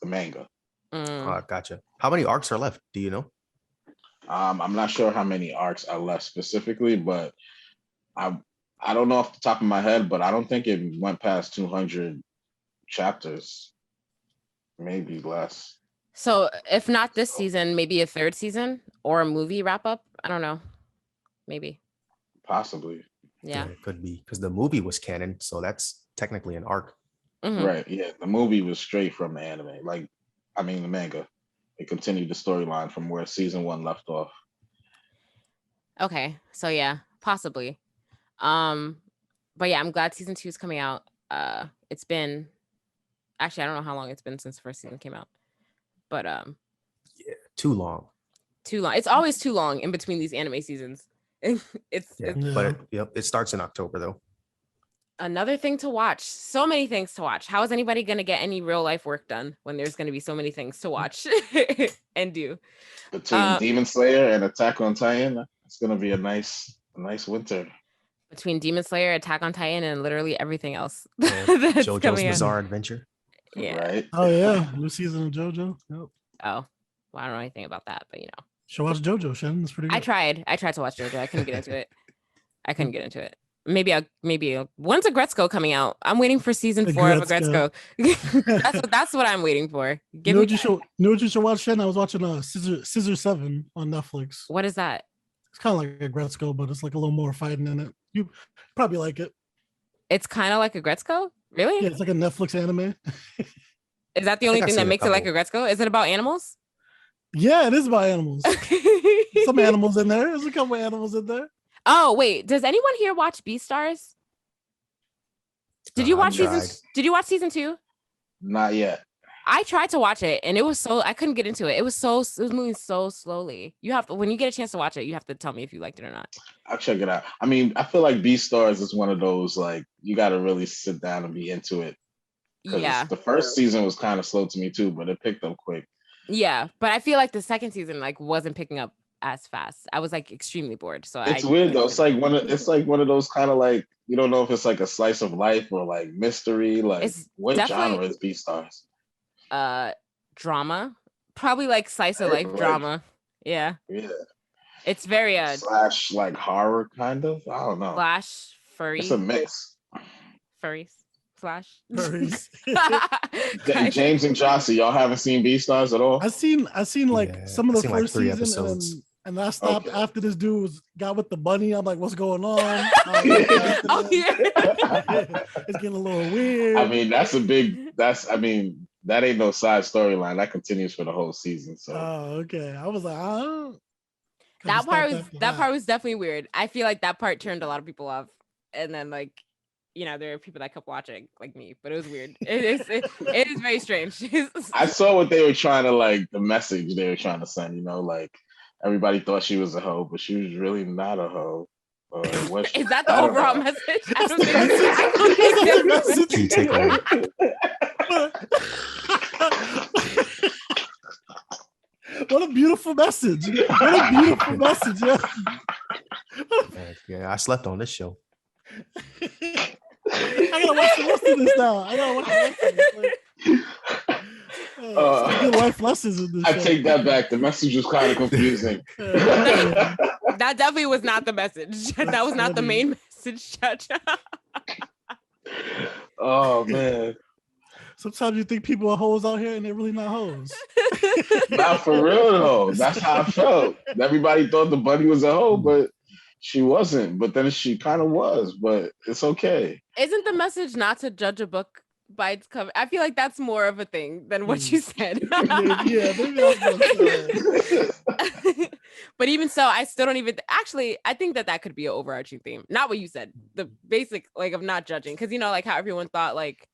the manga. Gotcha. How many arcs are left? Do you know? I'm not sure how many arcs are left specifically, but I don't know off the top of my head, but I don't think it went past 200 chapters, maybe less. So if not this season, maybe a third season or a movie wrap up. I don't know. Maybe. Possibly. Yeah, it could be because the movie was canon, so that's technically an arc. Right. Yeah. The movie was straight from the anime. The manga. It continued the storyline from where season 1 left off. Okay. So yeah, possibly. But yeah, I'm glad season 2 is coming out. It's been actually I don't know how long it's been since the first season came out. But too long. It's always too long in between these anime seasons. But it starts in October though. Another thing to watch. So many things to watch. How is anybody going to get any real life work done when there's going to be so many things to watch and do? Between Demon Slayer and Attack on Titan, it's going to be a nice winter. Between Demon Slayer, Attack on Titan, and literally everything else. JoJo's Bizarre Adventure. Yeah. Right. Oh yeah, new season of JoJo. Yep. Oh, well, I don't know anything about that, but you know. Should watch JoJo, Shannon. It's pretty good. I tried to watch JoJo. I couldn't get into it. Maybe when's Agretzko coming out? I'm waiting for season 4 of Agretzko. that's what I'm waiting for. You know what you should watch, Shannon? I was watching Scissor 7 on Netflix. What is that? It's kind of like Agretzko, but it's like a little more fighting in it. You probably like it. It's kind of like Agretzko? Really? Yeah, it's like a Netflix anime. Is that the only thing that makes it like Agretzko? Is it about animals? Yeah, it is about animals. Some animals in there. There's a couple of animals in there. Oh, wait. Does anyone here watch Beastars? Did you watch season 2? Not yet. I tried to watch it and I couldn't get into it. It was moving so slowly. When you get a chance to watch it, you have to tell me if you liked it or not. I'll check it out. I mean, I feel like Beastars is one of those, like, you got to really sit down and be into it. Yeah. The first season was kind of slow to me too, but it picked up quick. Yeah, but I feel like the second season wasn't picking up as fast. I was extremely bored. So it's weird though. It's like one of those kind of like, you don't know if it's like a slice of life or like mystery. Like, what genre is Beastars? Drama, probably like slice of life drama. Yeah. It's very slash like horror kind of. I don't know. Slash furry. It's a mix. Furries. Slash. Furries. James and Gyasi, y'all haven't seen Beastars at all? I seen like some of the first season and I stopped after this dude got with the bunny. I'm like, what's going on? It's getting a little weird. I mean, that ain't no side storyline. That continues for the whole season. So okay. I was like, that part was definitely weird. I feel like that part turned a lot of people off. And then there are people that kept watching like me, but it was weird. It is very strange. I saw what they were trying to the message they were trying to send, everybody thought she was a hoe, but she was really not a hoe. Is that the overall message? I don't think What a beautiful message. Yeah, I slept on this show. I gotta watch the rest of this now. Good life lessons in this I show. take that back. The message was kind of confusing. That definitely was not the message. That was not the main message, Jaja. Oh man. Sometimes you think people are hoes out here and they're really not hoes. Not for real though. That's how I felt. Everybody thought the bunny was a hoe, but she wasn't. But then she kind of was. But it's okay. Isn't the message not to judge a book Bites cover. I feel like that's more of a thing than what you said. Yeah, maybe I was gonna say. But even so, I still don't even actually. I think that could be an overarching theme. Not what you said. The basic like of not judging, because like how everyone thought like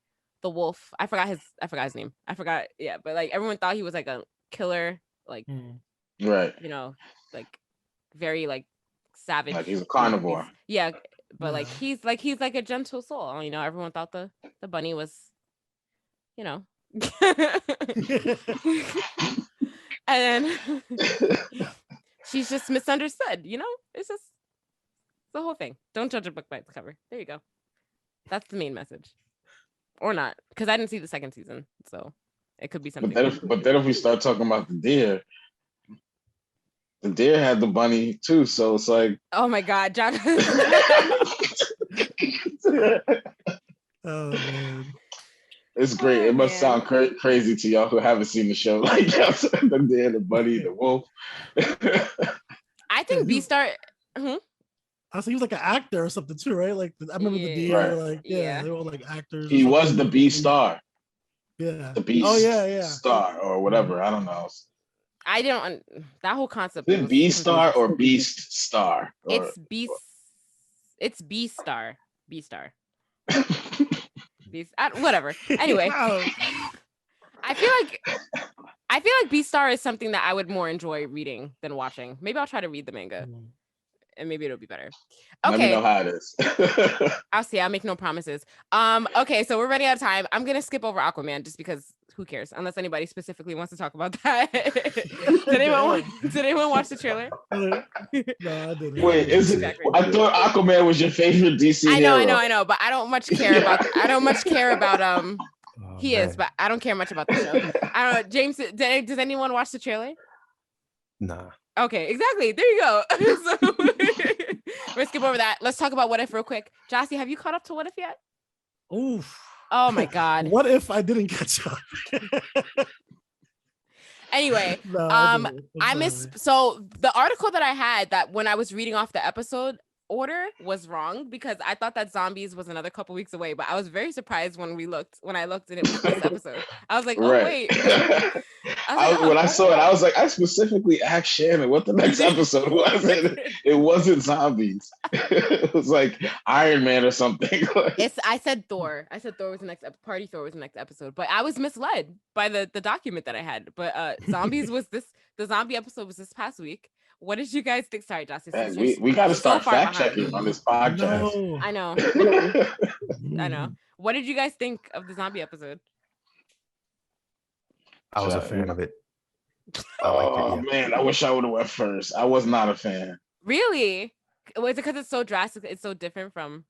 the wolf. I forgot his name. I forgot. Yeah, but like everyone thought he was like a killer, like right. like very like savage. Like he's a carnivore. Yeah, but like he's like a gentle soul. Everyone thought the bunny was, and then she's just misunderstood. It's just the whole thing. Don't judge a book by its cover. There you go. That's the main message, or not, because I didn't see the second season, so it could be something. But then if we start talking about the deer had the bunny too, so it's like, oh my god, John. Oh man. It's great. It must sound crazy to y'all who haven't seen the show. Like the deer, the bunny, the wolf. I think B-Star. I was he was like an actor or something too, right? Like I remember the deer, right. like they were all like actors. He was the B-Star. Yeah. The Beast. Oh yeah. Star or whatever. I don't know. I don't. That whole concept. Is it B-Star or Beast Star? It's Beast. It's B-Star. B-Star. Beast. Whatever. Anyway, I feel like B-Star is something that I would more enjoy reading than watching. Maybe I'll try to read the manga, and maybe it'll be better. Okay. Let me know how it is. I'll see. I'll make no promises. Okay, so we're running out of time. I'm gonna skip over Aquaman just because who cares? Unless anybody specifically wants to talk about that. Did anyone watch the trailer? No, I didn't. Wait, I thought Aquaman was your favorite DC hero. I know, but I don't much care about he is, but I don't care much about the show. I don't know. James, does anyone watch the trailer? Nah. Okay, exactly. There you go. So, we'll skip over that. Let's talk about What If real quick. Gyasi, have you caught up to What If yet? Oof. Oh my god. What if I didn't catch up? Anyway, I missed. So the article that I had that when I was reading off the episode order was wrong because I thought that Zombies was another couple weeks away, but I was very surprised when I looked and it was this episode. I was like, oh wait. When I saw it, I was like, I specifically asked Shannon what the next episode was. It wasn't Zombies. It was like Iron Man or something. I said Thor. I said Thor was the next Party Thor was the next episode, but I was misled by the document that I had. But Zombies was the zombie episode was this past week. What did you guys think? Sorry, Gyasi. We got to start fact checking on this podcast. No. I know. I know. What did you guys think of the zombie episode? I was a fan of it. Man, I wish I would have went first. I was not a fan. Really? Was it because it's so drastic? It's so different from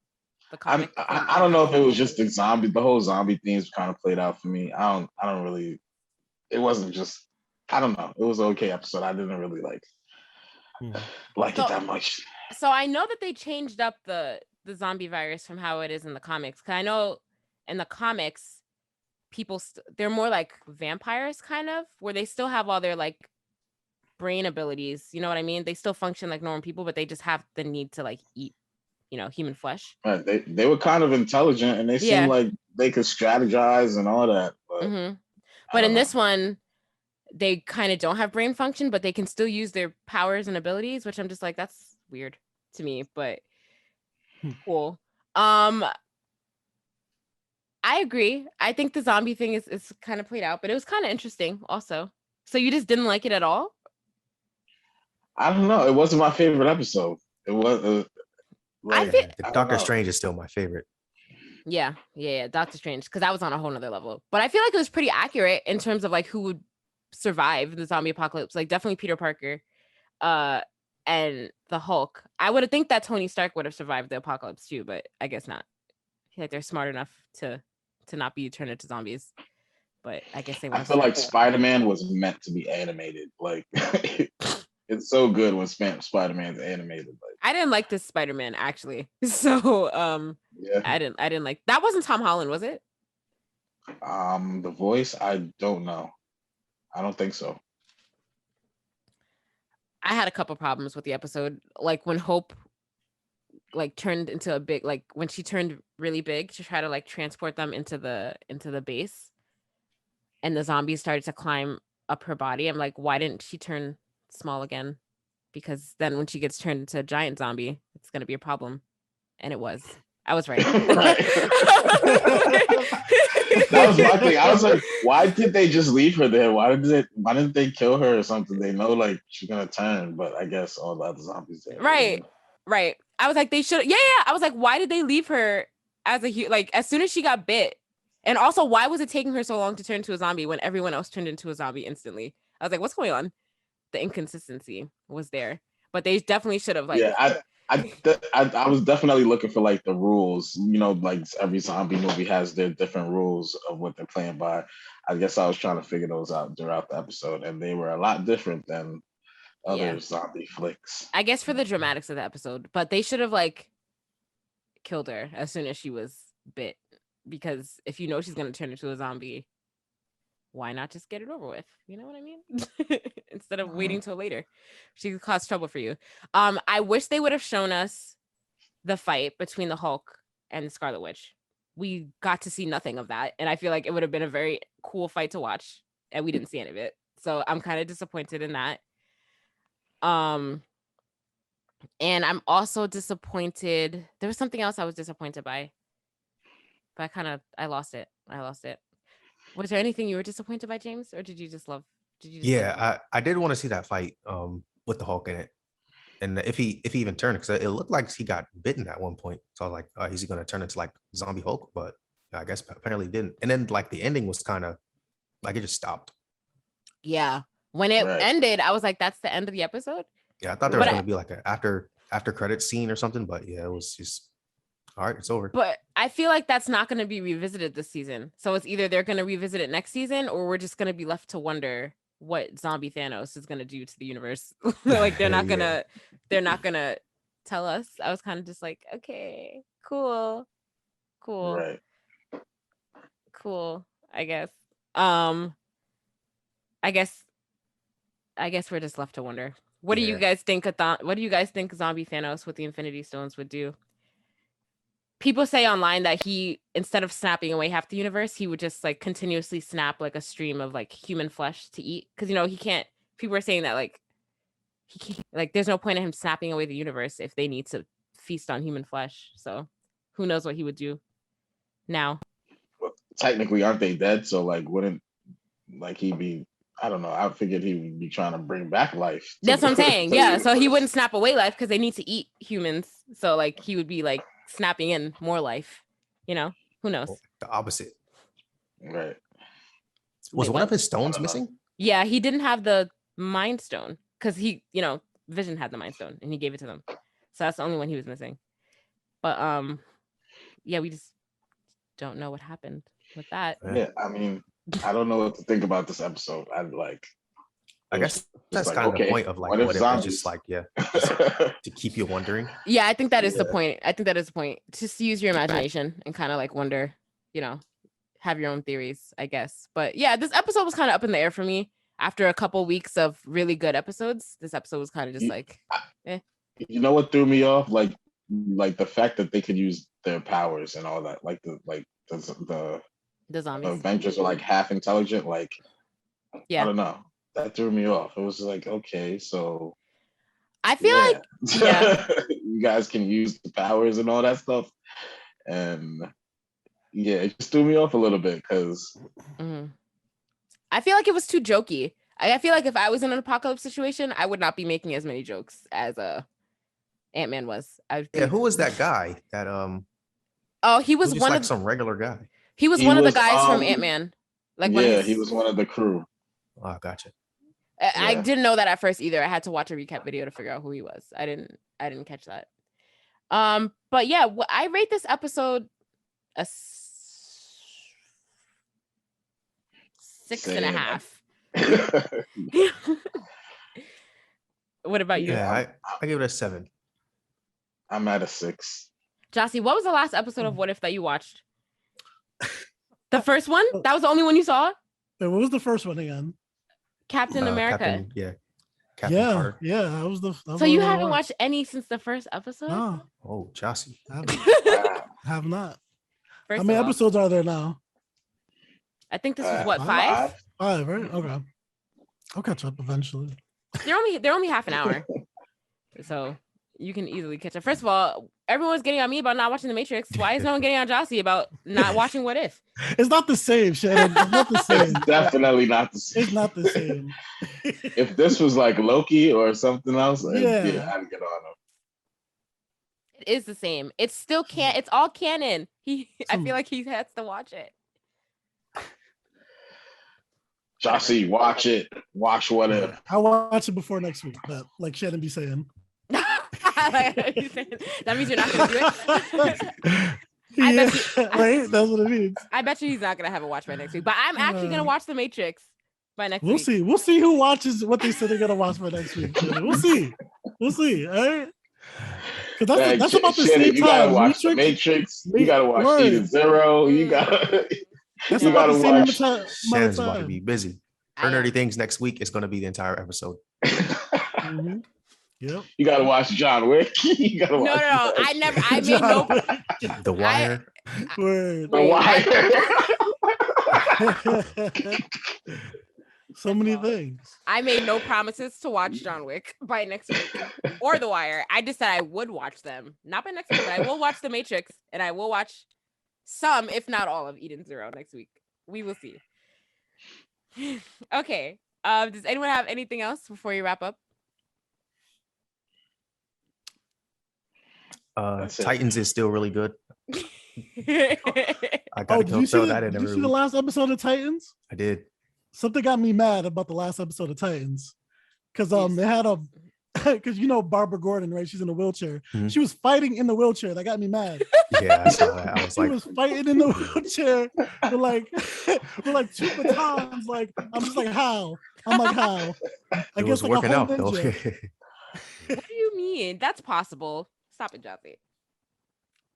the comic. I don't know if it was just the whole zombie themes kind of played out for me. I don't really. It wasn't just. I don't know. It was an okay episode. I didn't really like it that much. So I know that they changed up the zombie virus from how it is in the comics. Because I know in the comics, people they're more like vampires, kind of, where they still have all their like brain abilities. You know what I mean? They still function like normal people, but they just have the need to like eat, human flesh. Right. They were kind of intelligent, and they seemed like they could strategize and all that. But in this one, they kind of don't have brain function, but they can still use their powers and abilities, which I'm just like, that's weird to me, but cool. I agree. I think the zombie thing is kind of played out, but it was kind of interesting also. So you just didn't like it at all? I don't know. It wasn't my favorite episode. It was. Doctor Strange is still my favorite. Yeah. Doctor Strange, because that was on a whole nother level. But I feel like it was pretty accurate in terms of like who would survive the zombie apocalypse. Like definitely Peter Parker, and the Hulk. I would have think that Tony Stark would have survived the apocalypse too, but I guess not. I feel like they're smart enough to not be turned into zombies. But I guess they. I feel like Spider-Man was meant to be animated. Like it's so good when Spider-Man's animated. Like I didn't like this Spider-Man actually. So I didn't like that. Wasn't Tom Holland, was it? The voice, I don't know. I don't think so. I had a couple problems with the episode. Like when Hope like turned into a big, like when she turned really big to try to like transport them into the base, and the zombies started to climb up her body. I'm like, why didn't she turn small again? Because then when she gets turned into a giant zombie, it's gonna be a problem. And it was. I was right. Right. That was my thing. I was like, why did they just leave her there? Why didn't they kill her or something? They know like she's gonna turn, but I guess all the other zombies there. Right. I was like, they should. Yeah. I was like, why did they leave her as like as soon as she got bit? And also, why was it taking her so long to turn into a zombie when everyone else turned into a zombie instantly? I was like, what's going on? The inconsistency was there, but they definitely should have like. Yeah, I was definitely looking for like the rules. You know, like every zombie movie has their different rules of what they're playing by. I guess I was trying to figure those out throughout the episode, and they were a lot different than other zombie flicks. I guess for the dramatics of the episode, but they should have like killed her as soon as she was bit, because if you know she's gonna turn into a zombie, why not just get it over with? You know what I mean? Instead of waiting till later, she could cause trouble for you. I wish they would have shown us the fight between the Hulk and the Scarlet Witch. We got to see nothing of that, and I feel like it would have been a very cool fight to watch, and we didn't see any of it. So I'm kind of disappointed in that. And I'm also disappointed. There was something else I was disappointed by, but I lost it. Was there anything you were disappointed by, James, or did you just love? I did want to see that fight with the Hulk in it, and if he even turned, because it looked like he got bitten at one point. So I was like, oh, is he going to turn into like zombie Hulk? But I guess apparently didn't. And then like the ending was kind of like it just stopped. Yeah, when it ended, I was like, that's the end of the episode. Yeah, I thought there was going to be like an after credit scene or something, but yeah, it was just. All right, it's over. But I feel like that's not going to be revisited this season. So it's either they're going to revisit it next season, or we're just going to be left to wonder what zombie Thanos is going to do to the universe. Like they're not going to tell us. I was kind of just like, okay, cool. Right. Cool, I guess. I guess we're just left to wonder. What do you guys think what do you guys think zombie Thanos with the Infinity Stones would do? People say online that he, instead of snapping away half the universe, he would just like continuously snap like a stream of like human flesh to eat. Because, you know, he can't, people are saying that like, he can't, like, there's no point in him snapping away the universe if they need to feast on human flesh. So who knows what he would do now. Well, technically, aren't they dead? So like, wouldn't like he be, I don't know. I figured he would be trying to bring back life. That's what I'm saying. Yeah. So he wouldn't snap away life because they need to eat humans. So like, he would be like, snapping in more life, you know, who knows? The opposite. Right. Was one of his stones missing? Yeah, he didn't have the Mind Stone because he, you know, Vision had the Mind Stone and he gave it to them. So that's the only one he was missing. But yeah, we just don't know what happened with that. Yeah, I mean, I don't know what to think about this episode. I guess that's like, kind of okay, the point of like what if it's just like just to keep you wondering. Yeah, I think that is the point. I think that is the point. Just use your imagination and kind of like wonder, you know, have your own theories, I guess. But yeah, this episode was kind of up in the air for me. After a couple weeks of really good episodes, this episode was kind of just like, eh. You know what threw me off? Like the fact that they could use their powers and all that. Like the zombies. Avengers are like half intelligent. Like, yeah, I don't know. That threw me off. It was like, okay, so I feel like you guys can use the powers and all that stuff. And yeah, it just threw me off a little bit because I feel like it was too jokey. I feel like if I was in an apocalypse situation, I would not be making as many jokes as Ant-Man was. Who was that guy? That oh, he was one like of some regular guy. He was one of the guys from Ant-Man. Like he was one of the crew. Oh, gotcha. I didn't know that at first either. I had to watch a recap video to figure out who he was. I didn't catch that. But yeah, I rate this episode a 6.5. What about you? Yeah, I give it a 7. I'm at a 6. Gyasi, what was the last episode of What If that you watched? The first one? That was the only one you saw? Wait, what was the first one again? Captain America. Yeah. Captain Carter. Yeah, that was So you haven't watched any since the first episode? No, Oh, Gyasi. have not. First How many of all, episodes are there now? I think this is what, 5? 5? 5, right? Okay. I'll catch up eventually. They're only half an hour, so you can easily catch up. First of all, everyone's getting on me about not watching The Matrix. Why is no one getting on Gyasi about not watching What If? It's not the same, Shannon. It's not the same. It's definitely not the same. It's not the same. If this was like Loki or something else, I'd get on him. It is the same. It's still it's all canon. I feel like he has to watch it. Gyasi, watch it. Watch What If. I'll watch it before next week, but like Shannon be saying. That means you're not gonna do it. Right? That's what it means. I bet you he's not gonna have a watch by next week. But I'm actually gonna watch The Matrix by next week. We'll see. We'll see who watches what they said they're gonna watch by next week. We'll see. We'll see. All right. Because that's about the same you time. Gotta watch The Matrix. You gotta watch Eden Zero. You gotta. That's you about gotta the watch. same Shannon's about to be busy. Her nerdy things next week is going to be the entire episode. Mm-hmm. Yep. You gotta watch John Wick. You gotta watch. No. I made no. The Wire. The Wire. So many things. I made no promises to watch John Wick by next week or The Wire. I just said I would watch them, not by next week, but I will watch The Matrix and I will watch some, if not all, of Eden Zero next week. We will see. Okay. Does anyone have anything else before you wrap up? Titans is still really good. I gotta Did you throw that in did you every see the week. last episode of Titans? I did. Something got me mad about the last episode of Titans. Because they had because Barbara Gordon, right? She's in a wheelchair. Mm-hmm. She was fighting in the wheelchair. That got me mad. Yeah, I saw that. I was She like, was fighting in the wheelchair with like 2 batons. Like, I'm just like, how? I'm like, how? I it was like a working whole out though. ninja. What do you mean? That's possible. Stop it, Gyasi.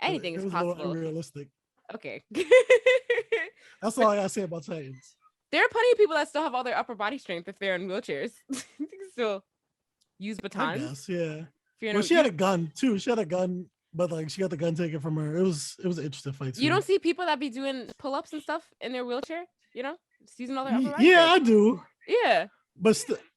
Anything It is was a little possible. unrealistic. Okay. That's all I gotta say about Titans. There are plenty of people that still have all their upper body strength if they're in wheelchairs. They can still use I batons. guess, yeah. If Well, she had a gun too. She had a gun, but like she got the gun taken from her. It was an interesting fight too. You don't see people that be doing pull-ups and stuff in their wheelchair, just using all their upper body Yeah, I strength. do. Yeah.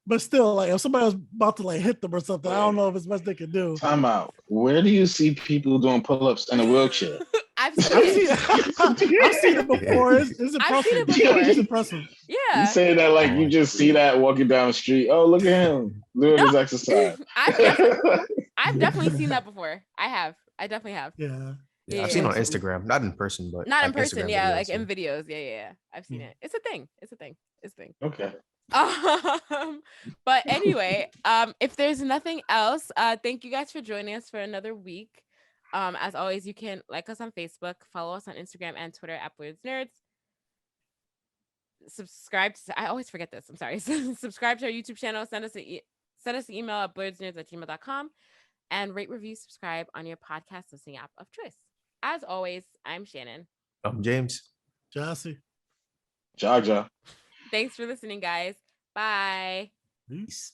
But still, like if somebody was about to like hit them or something, I don't know if it's much they could do. Time out. Where do you see people doing pull-ups in a wheelchair? I've seen I've seen it before. It's impressive. I've seen it before. It's impressive. Yeah. You say that like you just see that walking down the street. Oh, look at him doing his exercise. I've definitely seen that before. I definitely have. Yeah. Yeah, I've seen it on Instagram, not in person, but Not in like person, Instagram yeah, videos, like in videos. Yeah. I've seen it. It's a thing. Okay. But anyway, if there's nothing else, thank you guys for joining us for another week. As always, you can like us on Facebook, follow us on Instagram and Twitter at Blerdsnerds. Subscribe to, I always forget this, I'm sorry. Subscribe to our YouTube channel, send us an email at blerdsnerds@gmail.com, and rate, review, subscribe on your podcast listening app of choice. As always, I'm Shannon. I'm James. Gyasi. Jaja. Thanks for listening, guys. Bye. Peace.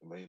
Later.